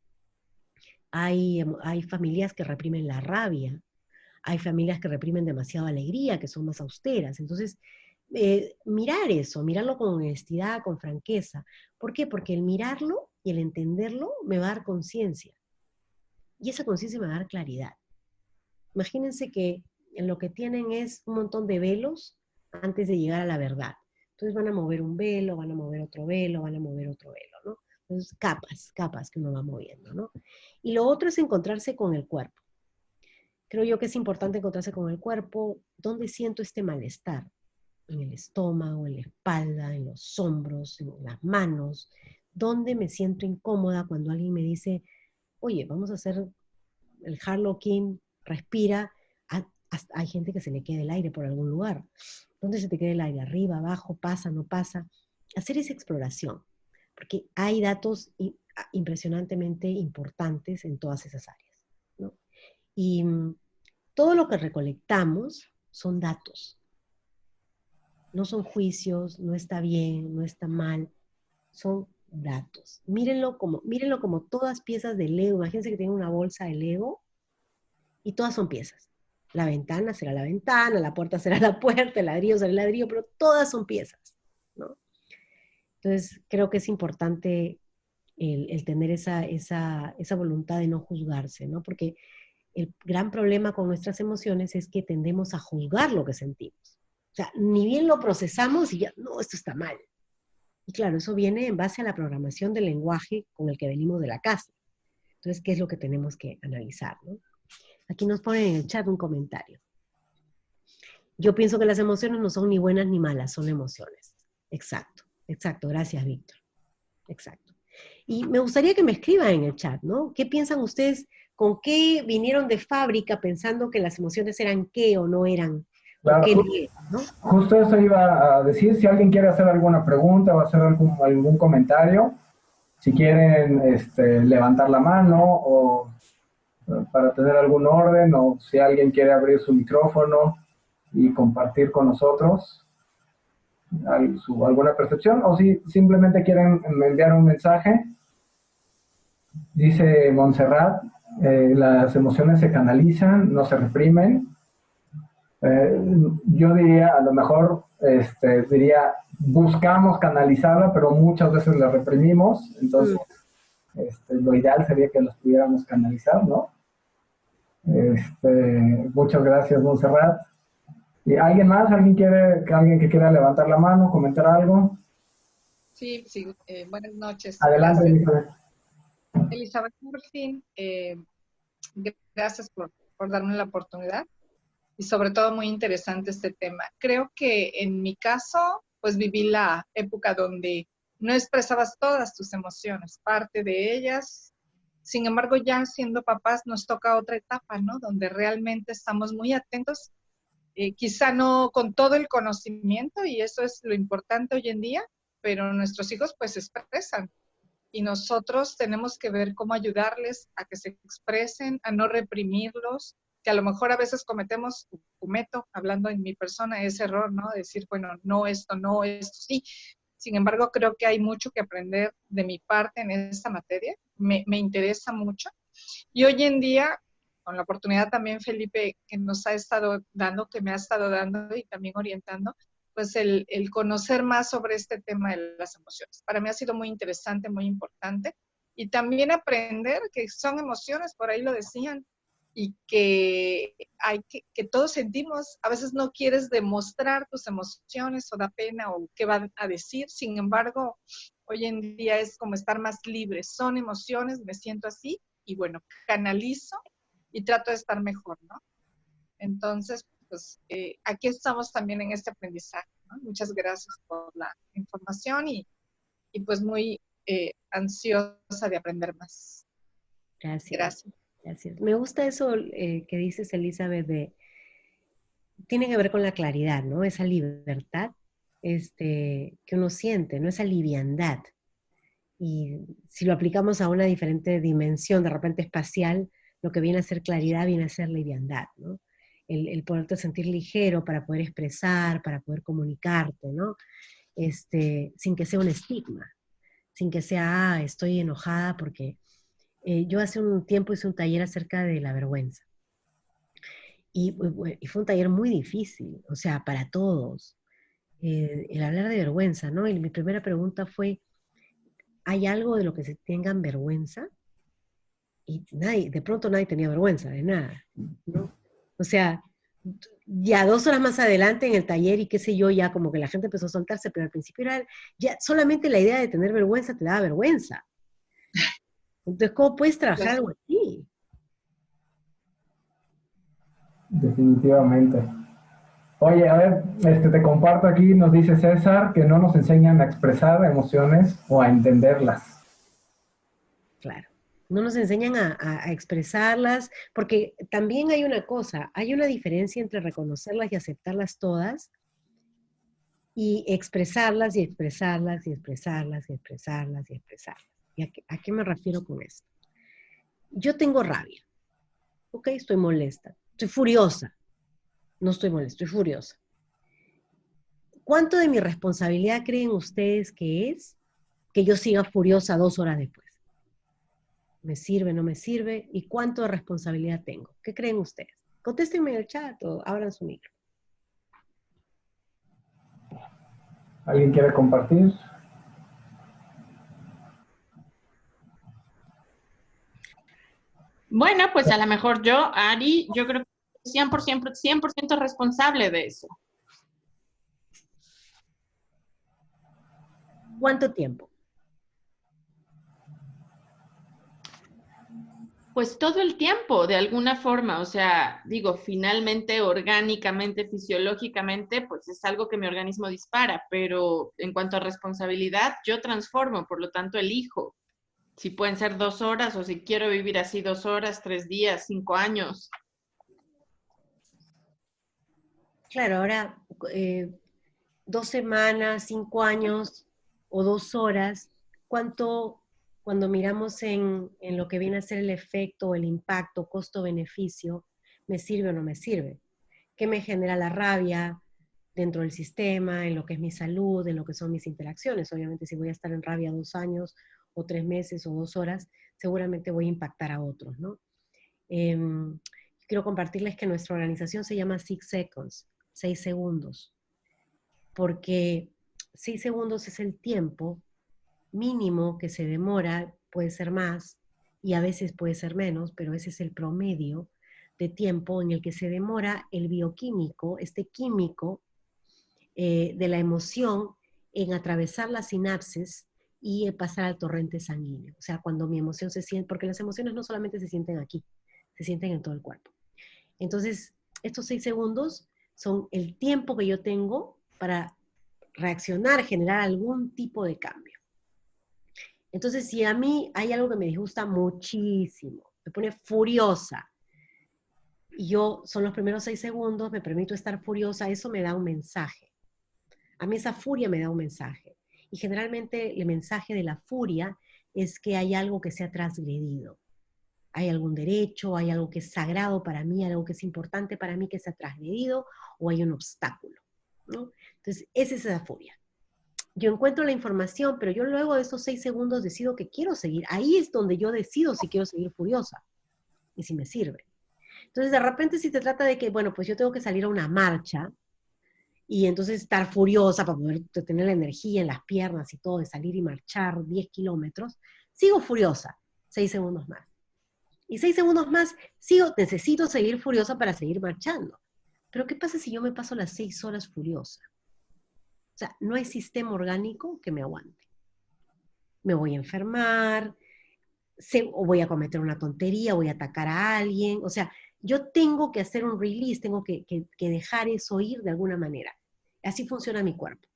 Hay familias que reprimen la rabia, hay familias que reprimen demasiado alegría, que son más austeras. Entonces, mirar eso, mirarlo con honestidad, con franqueza. ¿Por qué? Porque el mirarlo y el entenderlo me va a dar conciencia. Y esa conciencia me va a dar claridad. Imagínense que en lo que tienen es un montón de velos antes de llegar a la verdad. Entonces van a mover un velo, van a mover otro velo, van a mover otro velo, ¿no? Entonces, capas, capas que uno va moviendo, ¿no? Y lo otro es encontrarse con el cuerpo. Creo yo que es importante encontrarse con el cuerpo. ¿Dónde siento este malestar? En el estómago, en la espalda, en los hombros, en las manos. ¿Dónde me siento incómoda cuando alguien me dice, oye, vamos a hacer el Harlock-in, respira? Hay gente que se le queda el aire por algún lugar. ¿Dónde se te queda el aire? ¿Arriba, abajo, pasa, no pasa? Hacer esa exploración, porque hay datos impresionantemente importantes en todas esas áreas, ¿no? Y todo lo que recolectamos son datos, no son juicios, no está bien, no está mal, son datos. Mírenlo como todas piezas de Lego. Imagínense que tienen una bolsa de Lego y todas son piezas. La ventana será la ventana, la puerta será la puerta, el ladrillo será el ladrillo, pero todas son piezas, ¿no? Entonces, creo que es importante el tener esa voluntad de no juzgarse, ¿no? Porque el gran problema con nuestras emociones es que tendemos a juzgar lo que sentimos. O sea, ni bien lo procesamos y ya, no, esto está mal. Y claro, eso viene en base a la programación del lenguaje con el que venimos de la casa. Entonces, ¿qué es lo que tenemos que analizar, ¿no? Aquí nos ponen en el chat un comentario. Yo pienso que las emociones no son ni buenas ni malas, son emociones. Exacto, exacto. Gracias, Víctor. Exacto. Y me gustaría que me escriban en el chat, ¿no? ¿Qué piensan ustedes? ¿Con qué vinieron de fábrica pensando que las emociones eran qué o no eran? ¿O Claro, qué no eran, ¿no? justo eso iba a decir. Si alguien quiere hacer alguna pregunta o hacer algún comentario, Si quieren levantar la mano o para tener algún orden, o si alguien quiere abrir su micrófono y compartir con nosotros alguna percepción, o si simplemente quieren enviar un mensaje. Dice Montserrat, las emociones se canalizan, no se reprimen. Yo diría, a lo mejor, diría, buscamos canalizarla, pero muchas veces la reprimimos, entonces lo ideal sería que las pudiéramos canalizar, ¿no? Muchas gracias, Montserrat. ¿Y alguien más? ¿Alguien que quiera levantar la mano, comentar algo? Sí, sí, buenas noches, Adelante, gracias. Elizabeth. Elizabeth Murphy, gracias por darme la oportunidad y sobre todo muy interesante este tema. Creo que en mi caso, pues viví la época donde no expresabas todas tus emociones, parte de ellas. Sin embargo, ya siendo papás nos toca otra etapa, ¿no? Donde realmente estamos muy atentos, quizá no con todo el conocimiento, y eso es lo importante hoy en día, pero nuestros hijos pues expresan y nosotros tenemos que ver cómo ayudarles a que se expresen, a no reprimirlos, que a lo mejor a veces cometo, hablando en mi persona, ese error, ¿no? Decir, bueno, no, esto sí. Sin embargo, creo que hay mucho que aprender de mi parte en esta materia, me interesa mucho. Y hoy en día, con la oportunidad también, Felipe, que nos ha estado dando, que me ha estado dando y también orientando, pues el conocer más sobre este tema de las emociones. Para mí ha sido muy interesante, muy importante. Y también aprender que son emociones, por ahí lo decían, y que todos sentimos. A veces no quieres demostrar tus emociones o da pena o qué van a decir. Sin embargo, hoy en día es como estar más libre. Son emociones, me siento así y bueno, canalizo y trato de estar mejor, ¿no? Entonces, pues aquí estamos también en este aprendizaje, ¿no? Muchas gracias por la información y pues muy ansiosa de aprender más. Gracias. Gracias. Gracias. Me gusta eso que dices, Elizabeth, tiene que ver con la claridad, ¿no? Esa libertad que uno siente, ¿no? Esa liviandad. Y si lo aplicamos a una diferente dimensión, de repente espacial, lo que viene a ser claridad viene a ser liviandad, ¿no? El poderte sentir ligero para poder expresar, para poder comunicarte, ¿no? Sin que sea un estigma, sin que sea, estoy enojada porque yo hace un tiempo hice un taller acerca de la vergüenza. Y fue un taller muy difícil, o sea, para todos, el hablar de vergüenza, ¿no? Y mi primera pregunta fue, ¿hay algo de lo que se tengan vergüenza? Y nadie, de pronto nadie tenía vergüenza de nada, ¿no? O sea, ya 2 horas más adelante en el taller y qué sé yo, ya como que la gente empezó a soltarse, pero al principio era, ya solamente la idea de tener vergüenza te daba vergüenza. Entonces, ¿cómo puedes trabajar algo así? Definitivamente. Oye, a ver, te comparto aquí, nos dice César, que no nos enseñan a expresar emociones o a entenderlas. Claro. No nos enseñan a expresarlas, porque también hay una cosa, hay una diferencia entre reconocerlas y aceptarlas todas y expresarlas y expresarlas y expresarlas y expresarlas y expresarlas. ¿Y a qué me refiero con esto? Yo tengo rabia, ¿ok? Estoy molesta, estoy furiosa, no estoy molesta, estoy furiosa. ¿Cuánto de mi responsabilidad creen ustedes que es que yo siga furiosa 2 horas después? ¿Me sirve, no me sirve? ¿Y cuánto de responsabilidad tengo? ¿Qué creen ustedes? Contéstenme en el chat o abran su micro. ¿Alguien quiere compartir? Bueno, pues a lo mejor yo, Ari, yo creo que 100% responsable de eso. ¿Cuánto tiempo? Pues todo el tiempo, de alguna forma, o sea, digo, finalmente, orgánicamente, fisiológicamente, pues es algo que mi organismo dispara, pero en cuanto a responsabilidad, yo transformo, por lo tanto, elijo. Si pueden ser 2 horas o si quiero vivir así 2 horas, 3 días, 5 años. Claro, ahora 2 semanas, 5 años o 2 horas, ¿cuánto cuando miramos en lo que viene a ser el efecto, el impacto, costo-beneficio, ¿me sirve o no me sirve? ¿Qué me genera la rabia dentro del sistema, en lo que es mi salud, en lo que son mis interacciones? Obviamente, si voy a estar en rabia 2 años, o 3 meses, o 2 horas, seguramente voy a impactar a otros, ¿no? Quiero compartirles que nuestra organización se llama 6 Seconds, 6 segundos, porque 6 segundos es el tiempo mínimo que se demora, puede ser más, y a veces puede ser menos, pero ese es el promedio de tiempo en el que se demora el bioquímico, este químico de la emoción en atravesar la sinapsis y pasar al torrente sanguíneo. O sea, cuando mi emoción se siente, porque las emociones no solamente se sienten aquí, se sienten en todo el cuerpo. Entonces, estos 6 segundos son el tiempo que yo tengo para reaccionar, generar algún tipo de cambio. Entonces, si a mí hay algo que me disgusta muchísimo, me pone furiosa, y yo son los primeros 6 segundos, me permito estar furiosa, eso me da un mensaje. A mí esa furia me da un mensaje. Y generalmente el mensaje de la furia es que hay algo que se ha transgredido. Hay algún derecho, hay algo que es sagrado para mí, algo que es importante para mí que se ha transgredido, o hay un obstáculo, ¿no? Entonces, esa es esa furia. Yo encuentro la información, pero yo luego de esos 6 segundos decido que quiero seguir. Ahí es donde yo decido si quiero seguir furiosa y si me sirve. Entonces, de repente, si te trata de que, bueno, pues yo tengo que salir a una marcha, y entonces estar furiosa para poder tener la energía en las piernas y todo, de salir y marchar 10 kilómetros, sigo furiosa, 6 segundos más. Y 6 segundos más, necesito seguir furiosa para seguir marchando. Pero ¿qué pasa si yo me paso las 6 horas furiosa? O sea, no hay sistema orgánico que me aguante. Me voy a enfermar, o voy a cometer una tontería, voy a atacar a alguien. O sea, yo tengo que hacer un release, tengo que dejar eso ir de alguna manera. Así funciona mi cuerpo.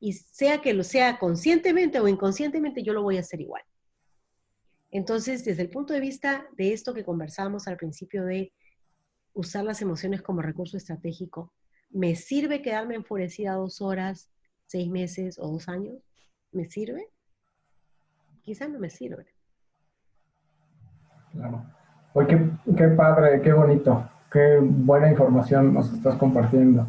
Y sea que lo sea conscientemente o inconscientemente, yo lo voy a hacer igual. Entonces, desde el punto de vista de esto que conversábamos al principio de usar las emociones como recurso estratégico, ¿me sirve quedarme enfurecida 2 horas, 6 meses o 2 años? ¿Me sirve? Quizás no me sirve. Claro. Oye, qué padre, qué bonito, qué buena información nos estás compartiendo.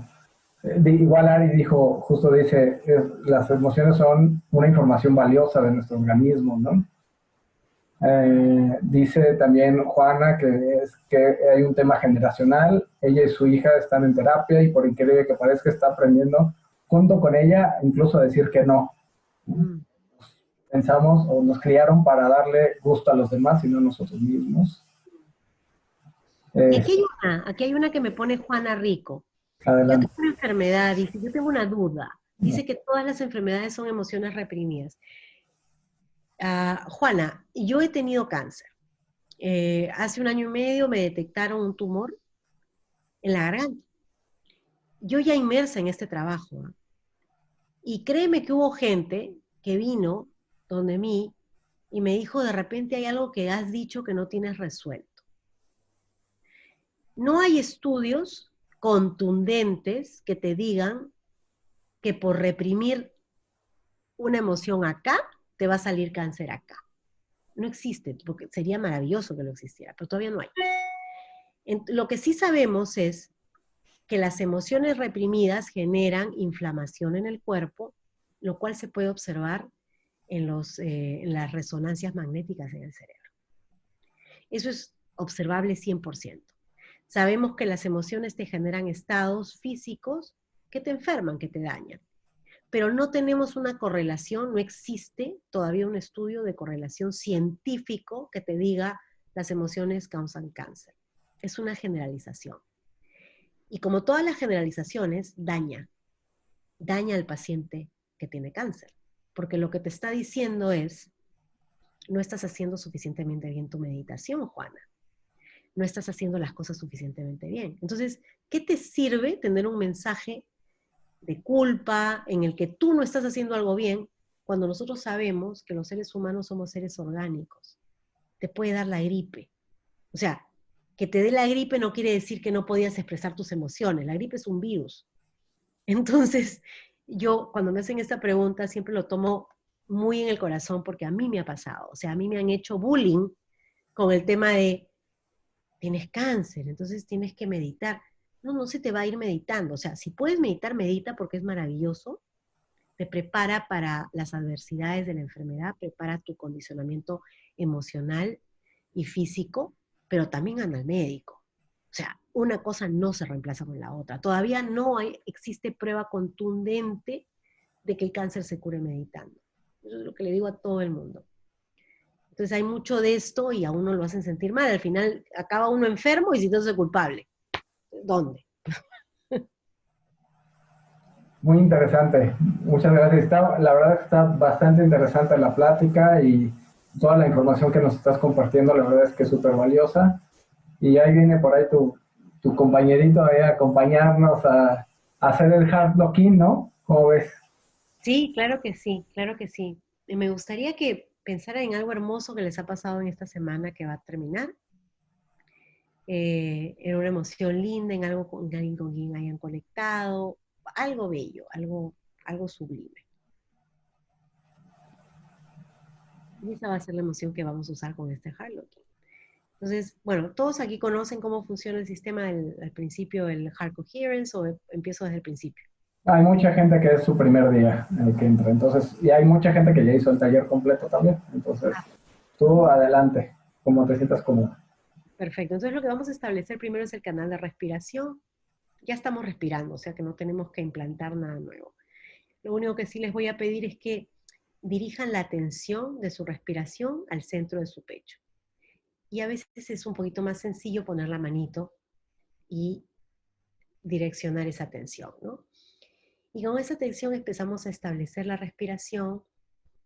Igual Ari dijo, justo dice, las emociones son una información valiosa de nuestro organismo, ¿no? Dice también Juana que hay un tema generacional. Ella y su hija están en terapia y por increíble que parezca está aprendiendo junto con ella incluso a decir que no. Pensamos o nos criaron para darle gusto a los demás y no a nosotros mismos. Aquí hay una que me pone Juana Rico. Adelante. Yo tengo una enfermedad, dice, yo tengo una duda. Dice que todas las enfermedades son emociones reprimidas. Juana, yo he tenido cáncer. Hace 1 año y medio me detectaron un tumor en la garganta. Yo ya inmersa en este trabajo. Y créeme que hubo gente que vino donde mí y me dijo, de repente hay algo que has dicho que no tienes resuelto. No hay estudios contundentes que te digan que por reprimir una emoción acá, te va a salir cáncer acá. No existe, porque sería maravilloso que lo existiera, pero todavía no hay. Lo que sí sabemos es que las emociones reprimidas generan inflamación en el cuerpo, lo cual se puede observar en las resonancias magnéticas en el cerebro. Eso es observable 100%. Sabemos que las emociones te generan estados físicos que te enferman, que te dañan. Pero no tenemos una correlación, no existe todavía un estudio de correlación científico que te diga las emociones causan cáncer. Es una generalización. Y como todas las generalizaciones, daña al paciente que tiene cáncer. Porque lo que te está diciendo es, no estás haciendo suficientemente bien tu meditación, Juana. No estás haciendo las cosas suficientemente bien. Entonces, ¿qué te sirve tener un mensaje de culpa en el que tú no estás haciendo algo bien cuando nosotros sabemos que los seres humanos somos seres orgánicos? Te puede dar la gripe. O sea, que te dé la gripe no quiere decir que no podías expresar tus emociones. La gripe es un virus. Entonces, yo cuando me hacen esta pregunta siempre lo tomo muy en el corazón porque a mí me ha pasado. O sea, a mí me han hecho bullying con el tema de, tienes cáncer, entonces tienes que meditar. No, no se te va a ir meditando. O sea, si puedes meditar, medita porque es maravilloso. Te prepara para las adversidades de la enfermedad, prepara tu condicionamiento emocional y físico, pero también anda al médico. O sea, una cosa no se reemplaza con la otra. Todavía no existe prueba contundente de que el cáncer se cure meditando. Eso es lo que le digo a todo el mundo. Entonces hay mucho de esto y a uno lo hacen sentir mal. Al final acaba uno enfermo y sintiéndose culpable. ¿Dónde? Muy interesante. Muchas gracias. La verdad es que está bastante interesante la plática y toda la información que nos estás compartiendo, la verdad es que es súper valiosa. Y ahí viene por ahí tu compañerito a acompañarnos a hacer el hard lock-in, ¿no? ¿Cómo ves? Sí, claro que sí, claro que sí. Y me gustaría que pensaran en algo hermoso que les ha pasado en esta semana que va a terminar, en una emoción linda, en algo con alguien con quien hayan conectado, algo bello, algo sublime. Y esa va a ser la emoción que vamos a usar con este Harlock. Entonces, bueno, todos aquí conocen cómo funciona el sistema al principio, el Heart Coherence, o empiezo desde el principio. Hay mucha gente que es su primer día en el que entra, entonces, y hay mucha gente que ya hizo el taller completo también, entonces, tú adelante, como te sientas cómodo. Perfecto, entonces lo que vamos a establecer primero es el canal de respiración. Ya estamos respirando, o sea que no tenemos que implantar nada nuevo. Lo único que sí les voy a pedir es que dirijan la atención de su respiración al centro de su pecho. Y a veces es un poquito más sencillo poner la manito y direccionar esa atención, ¿no? Y con esa atención empezamos a establecer la respiración,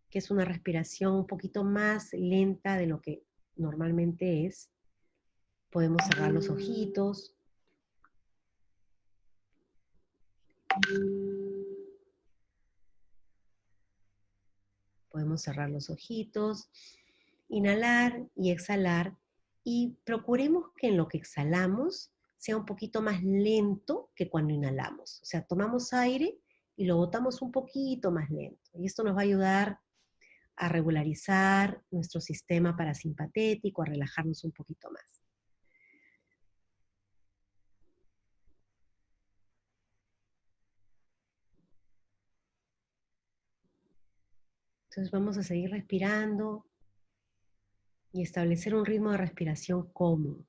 que es una respiración un poquito más lenta de lo que normalmente es. Podemos cerrar los ojitos. Podemos cerrar los ojitos, inhalar y exhalar, y procuremos que en lo que exhalamos sea un poquito más lento que cuando inhalamos. O sea, tomamos aire y lo botamos un poquito más lento. Y esto nos va a ayudar a regularizar nuestro sistema parasimpatético, a relajarnos un poquito más. Entonces vamos a seguir respirando y establecer un ritmo de respiración cómodo.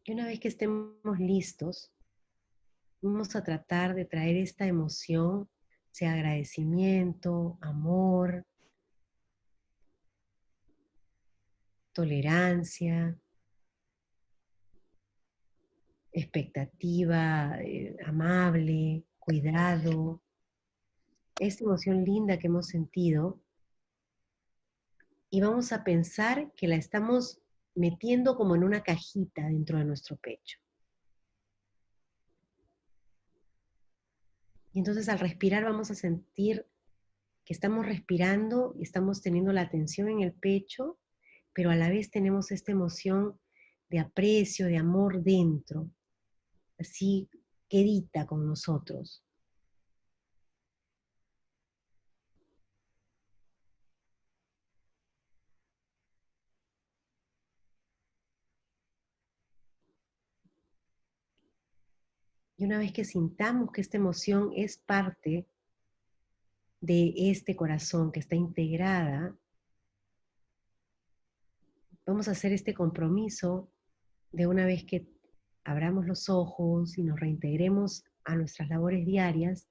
Y una vez que estemos listos, vamos a tratar de traer esta emoción, sea agradecimiento, amor, tolerancia, expectativa, amable, cuidado, esta emoción linda que hemos sentido, y vamos a pensar que la estamos metiendo como en una cajita dentro de nuestro pecho. Y entonces al respirar vamos a sentir que estamos respirando y estamos teniendo la atención en el pecho, pero a la vez tenemos esta emoción de aprecio, de amor dentro, así quedita con nosotros. Y una vez que sintamos que esta emoción es parte de este corazón, que está integrada, vamos a hacer este compromiso de una vez que abramos los ojos y nos reintegremos a nuestras labores diarias,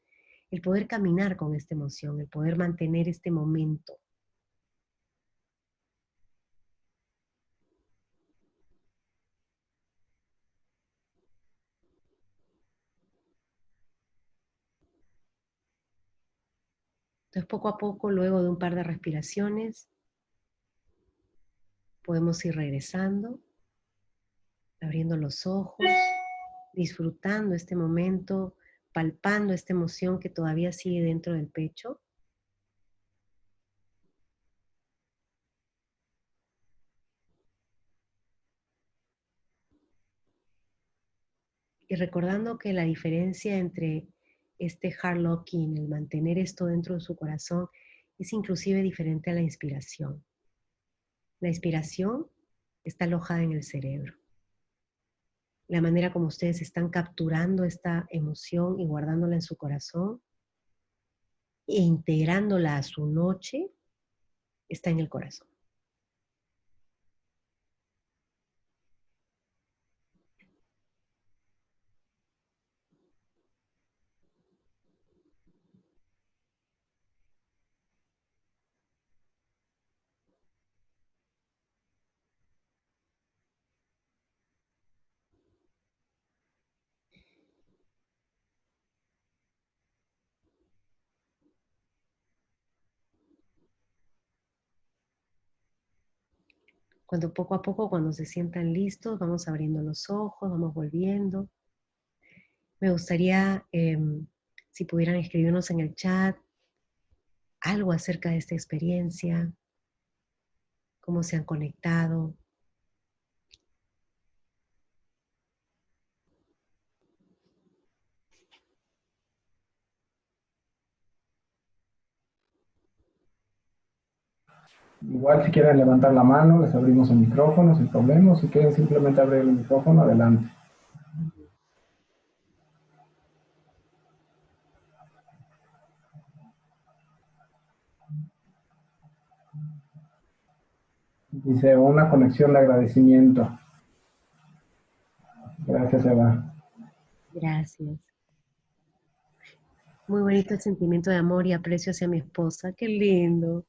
el poder caminar con esta emoción, el poder mantener este momento. Entonces, poco a poco, luego de un par de respiraciones, podemos ir regresando, abriendo los ojos, disfrutando este momento, palpando esta emoción que todavía sigue dentro del pecho. y recordando que la diferencia entre este hard locking, el mantener esto dentro de su corazón, es inclusive diferente a la inspiración. La inspiración está alojada en el cerebro. La manera como ustedes están capturando esta emoción y guardándola en su corazón e integrándola a su noche está en el corazón. Cuando poco a poco, cuando se sientan listos, vamos abriendo los ojos, vamos volviendo. Me gustaría, si pudieran escribirnos en el chat algo acerca de esta experiencia, cómo se han conectado. Igual si quieren levantar la mano, les abrimos el micrófono sin problema. Si quieren simplemente abrir el micrófono, adelante. Dice una conexión de agradecimiento. Gracias, Eva. Gracias. Muy bonito el sentimiento de amor y aprecio hacia mi esposa. Qué lindo.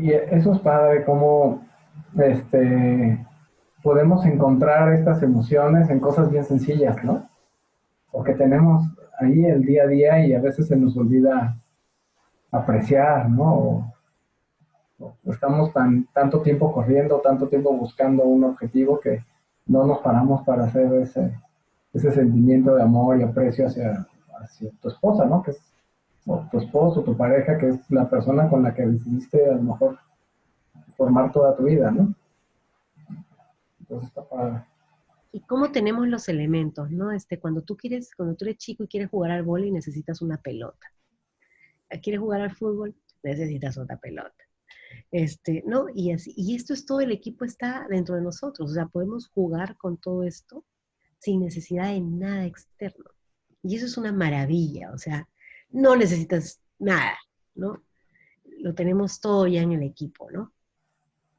Y eso es padre, cómo podemos encontrar estas emociones en cosas bien sencillas, ¿no? Porque tenemos ahí el día a día y a veces se nos olvida apreciar, ¿no? O estamos tanto tiempo corriendo, tanto tiempo buscando un objetivo que no nos paramos para hacer ese sentimiento de amor y aprecio hacia tu esposa, ¿no? Que es, o tu esposo, tu pareja, que es la persona con la que decidiste a lo mejor formar toda tu vida, ¿no? Entonces está padre. Y cómo tenemos los elementos, ¿no? Cuando tú eres chico y quieres jugar al vóley, necesitas una pelota. ¿Quieres jugar al fútbol? Necesitas otra pelota. ¿No? Y así, y todo el equipo está dentro de nosotros, o sea, podemos jugar con todo esto sin necesidad de nada externo. Y eso es una maravilla, o sea, no necesitas nada, ¿no? Lo tenemos todo ya en el equipo, ¿no?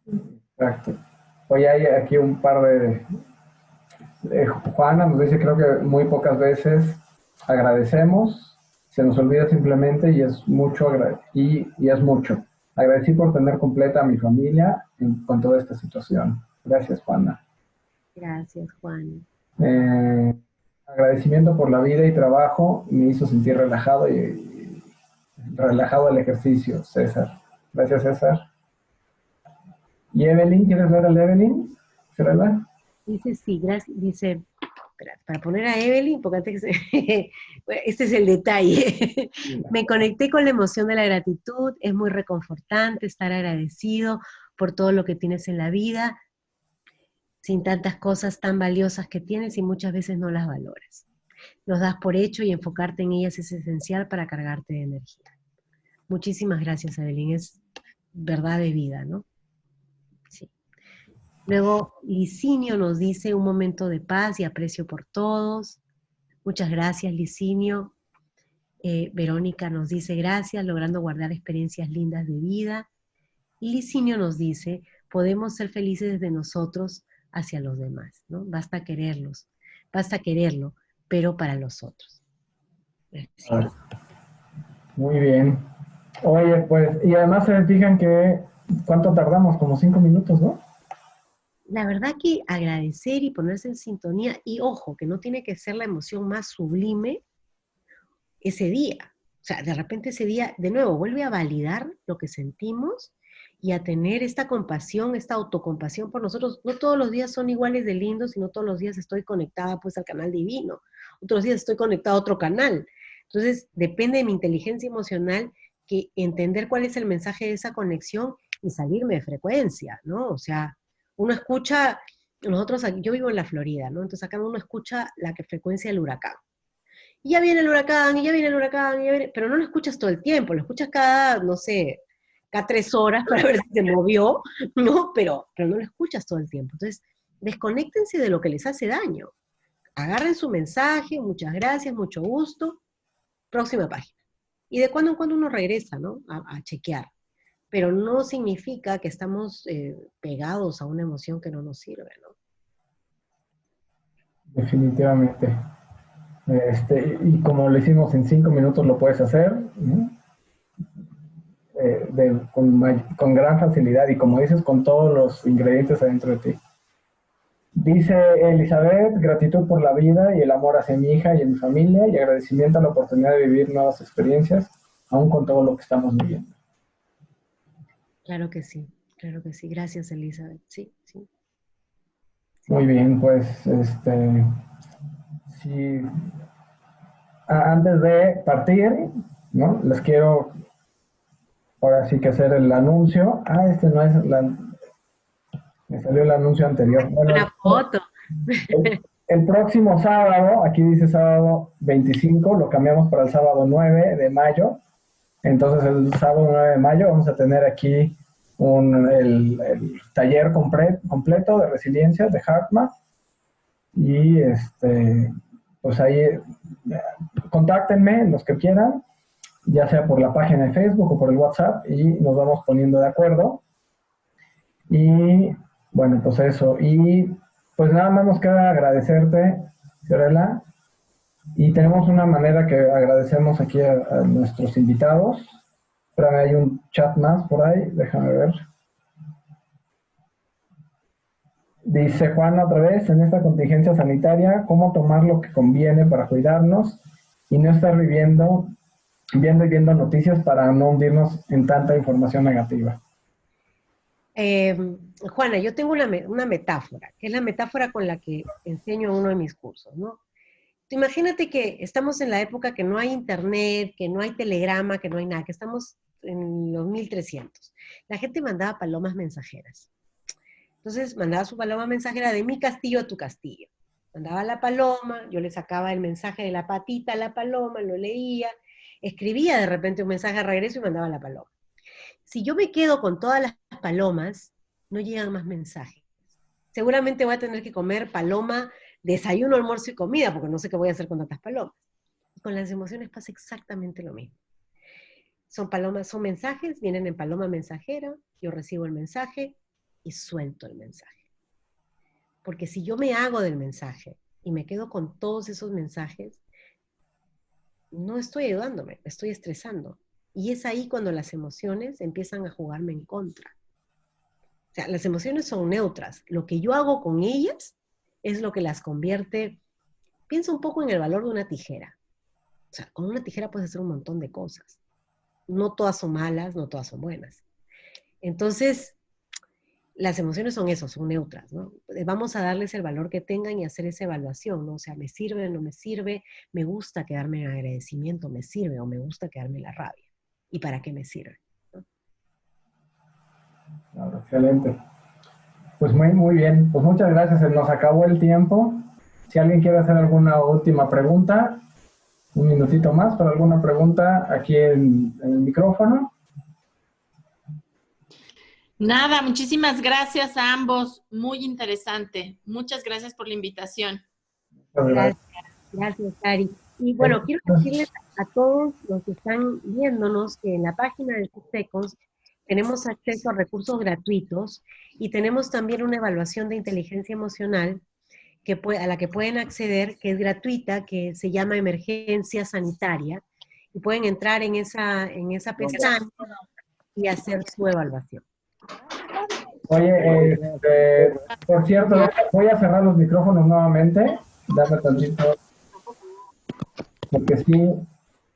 Exacto. Hoy hay aquí un par de... Juana nos dice, creo que muy pocas veces agradecemos, se nos olvida simplemente y es mucho, y es mucho. Agradecí por tener completa a mi familia con toda esta situación. Gracias, Juana. Gracias, Juan. Agradecimiento por la vida y trabajo, me hizo sentir relajado y relajado el ejercicio, César. Gracias, César. ¿Y Evelyn? ¿Quieres ver al Evelyn? ¿Será? Dice sí, gracias. Dice, espera, para poner a Evelyn, porque antes este es el detalle. Me conecté con la emoción de la gratitud, es muy reconfortante estar agradecido por todo lo que tienes en la vida, sin tantas cosas tan valiosas que tienes y muchas veces no las valoras. Los das por hecho y enfocarte en ellas es esencial para cargarte de energía. Muchísimas gracias, Evelyn, es verdad de vida, ¿no? Sí. Luego, Licinio nos dice un momento de paz y aprecio por todos. Muchas gracias, Licinio. Verónica nos dice gracias, logrando guardar experiencias lindas de vida. Y Licinio nos dice, podemos ser felices desde nosotros hacia los demás, ¿no? Basta quererlos, basta quererlo, pero para los otros. Gracias. Muy bien. Oye, pues, y además se fijan que, ¿cuánto tardamos? Como 5 minutos, ¿no? La verdad que agradecer y ponerse en sintonía, y ojo, que no tiene que ser la emoción más sublime ese día. O sea, de repente ese día, de nuevo, vuelve a validar lo que sentimos y a tener esta compasión, esta autocompasión por nosotros. No todos los días son iguales de lindos, sino todos los días estoy conectada pues al canal divino. Otros días estoy conectada a otro canal. Entonces, depende de mi inteligencia emocional que entender cuál es el mensaje de esa conexión y salirme de frecuencia, ¿no? O sea, uno escucha, nosotros aquí, yo vivo en la Florida, ¿no? Entonces acá uno escucha la frecuencia del huracán. Y ya viene el huracán, y ya viene el huracán, y ya viene, pero no lo escuchas todo el tiempo, lo escuchas cada, no sé, cada 3 horas para ver si se movió, ¿no? Pero no lo escuchas todo el tiempo. Entonces, desconéctense de lo que les hace daño. Agarren su mensaje, muchas gracias, mucho gusto, próxima página. Y de cuando en cuando uno regresa, ¿no? A chequear. Pero no significa que estamos pegados a una emoción que no nos sirve, ¿no? Definitivamente. Y como lo hicimos en 5 minutos, lo puedes hacer, ¿no? Con gran facilidad y, como dices, con todos los ingredientes adentro de ti. Dice Elizabeth: gratitud por la vida y el amor hacia mi hija y a mi familia, y agradecimiento a la oportunidad de vivir nuevas experiencias, aún con todo lo que estamos viviendo. Claro que sí, claro que sí. Gracias, Elizabeth. Sí, sí. Muy bien, pues, sí, antes de partir, ¿no? Les quiero ahora sí que hacer el anuncio. Este no es me salió el anuncio anterior. Bueno, una foto. El próximo sábado, aquí dice sábado 25, lo cambiamos para el sábado 9 de mayo. Entonces, el sábado 9 de mayo vamos a tener aquí el taller completo de resiliencia de HeartMath. Y pues ahí contáctenme los que quieran, ya sea por la página de Facebook o por el WhatsApp, y nos vamos poniendo de acuerdo. Y bueno, pues eso. Y pues nada más nos queda agradecerte, Fiorella. Y tenemos una manera que agradecemos aquí a nuestros invitados. Pero hay un chat más por ahí, déjame ver. Dice Juan otra vez: en esta contingencia sanitaria, ¿cómo tomar lo que conviene para cuidarnos y no estar viendo noticias para no hundirnos en tanta información negativa? Juana, yo tengo una metáfora, que es la metáfora con la que enseño en uno de mis cursos, ¿no? Imagínate que estamos en la época que no hay internet, que no hay telegrama, que no hay nada, que estamos en los 1300. La gente mandaba palomas mensajeras. Entonces mandaba su paloma mensajera de mi castillo a tu castillo. Mandaba la paloma, yo le sacaba el mensaje de la patita a la paloma, lo leía, escribía de repente un mensaje de regreso y mandaba la paloma. Si yo me quedo con todas las palomas, no llegan más mensajes. Seguramente voy a tener que comer paloma, desayuno, almuerzo y comida, porque no sé qué voy a hacer con tantas palomas. Y con las emociones pasa exactamente lo mismo. Son palomas, son mensajes, vienen en paloma mensajera, yo recibo el mensaje y suelto el mensaje. Porque si yo me hago del mensaje y me quedo con todos esos mensajes, no estoy ayudándome, me estoy estresando. Y es ahí cuando las emociones empiezan a jugarme en contra. O sea, las emociones son neutras. Lo que yo hago con ellas es lo que las convierte. Piensa un poco en el valor de una tijera. O sea, con una tijera puedes hacer un montón de cosas. No todas son malas, no todas son buenas. Entonces, las emociones son eso, son neutras, ¿no? Vamos a darles el valor que tengan y hacer esa evaluación, ¿no? O sea, ¿me sirve, no me sirve? ¿Me gusta quedarme en agradecimiento? ¿Me sirve? ¿O me gusta quedarme en la rabia? ¿Y para qué me sirve? ¿No? Claro, excelente. Pues muy bien. Pues muchas gracias. Se nos acabó el tiempo. Si alguien quiere hacer alguna última pregunta, un minutito más para alguna pregunta aquí en el micrófono. Nada, muchísimas gracias a ambos. Muy interesante. Muchas gracias por la invitación. Gracias, Cari. Y bueno, quiero decirles a todos los que están viéndonos que en la página de 6 Seconds tenemos acceso a recursos gratuitos y tenemos también una evaluación de inteligencia emocional a la que pueden acceder, que es gratuita, que se llama Emergencia Sanitaria, y pueden entrar en esa pestaña y hacer su evaluación. Oye, por cierto, voy a cerrar los micrófonos nuevamente. Dame tantito. Porque sí,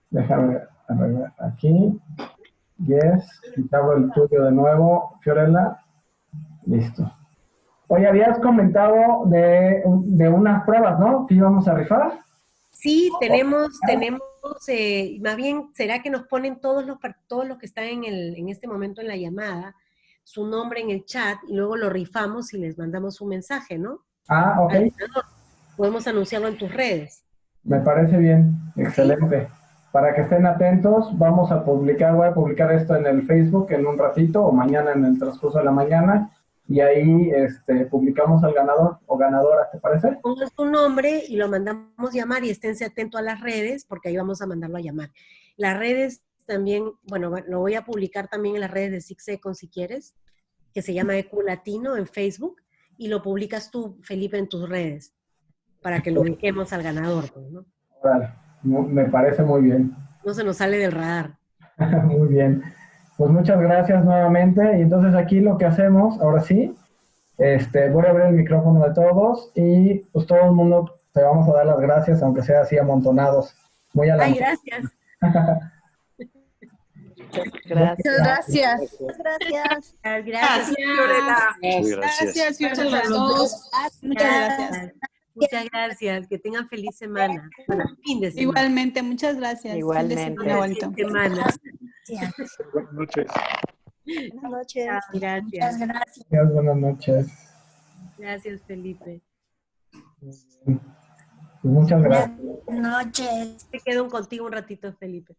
déjame arreglar aquí. Yes, y abro el tuyo de nuevo, Fiorella. Listo. Oye, habías comentado de unas pruebas, ¿no? Que íbamos a rifar. Sí, tenemos, más bien, ¿será que nos ponen todos los que están en este momento en la llamada su nombre en el chat y luego lo rifamos y les mandamos un mensaje, ¿no? Ah, ok. Podemos anunciarlo en tus redes. Me parece bien, excelente. Para que estén atentos, voy a publicar esto en el Facebook en un ratito o mañana en el transcurso de la mañana y ahí publicamos al ganador o ganadora, ¿te parece? Pongan su nombre y lo mandamos llamar y esténse atentos a las redes porque ahí vamos a mandarlo a llamar. Las redes también, bueno, lo voy a publicar también en las redes de SIGSECON si quieres, que se llama EQ Latino en Facebook y lo publicas tú, Felipe, en tus redes para que lo ubiquemos al ganador, pues, ¿no? Vale, me parece muy bien. No se nos sale del radar. Muy bien. Pues muchas gracias nuevamente. Y entonces aquí lo que hacemos, ahora sí, voy a abrir el micrófono de todos y pues todo el mundo te vamos a dar las gracias, aunque sea así amontonados. Muy a la... Ay, gracias. Gracias. Gracias. Gracias. Gracias, Fiorella. Gracias, Gracias a los dos. Muchas gracias. Muchas gracias. Que tengan feliz semana. Bueno, fin de semana. Igualmente, muchas gracias. Igualmente. Fin de semana bonito. Semana. Buenas noches. Buenas noches. Gracias. Muchas gracias. Buenas noches. Gracias, Felipe. Pues muchas gracias. Buenas noches. Me quedo contigo un ratito, Felipe.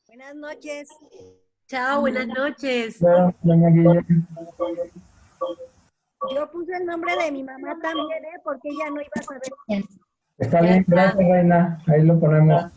Buenas noches. Chao, buenas noches. Doña Guillermo. Yo puse el nombre de mi mamá también, porque ella no iba a saber quién. Está bien, gracias, Reina. Ahí lo ponemos.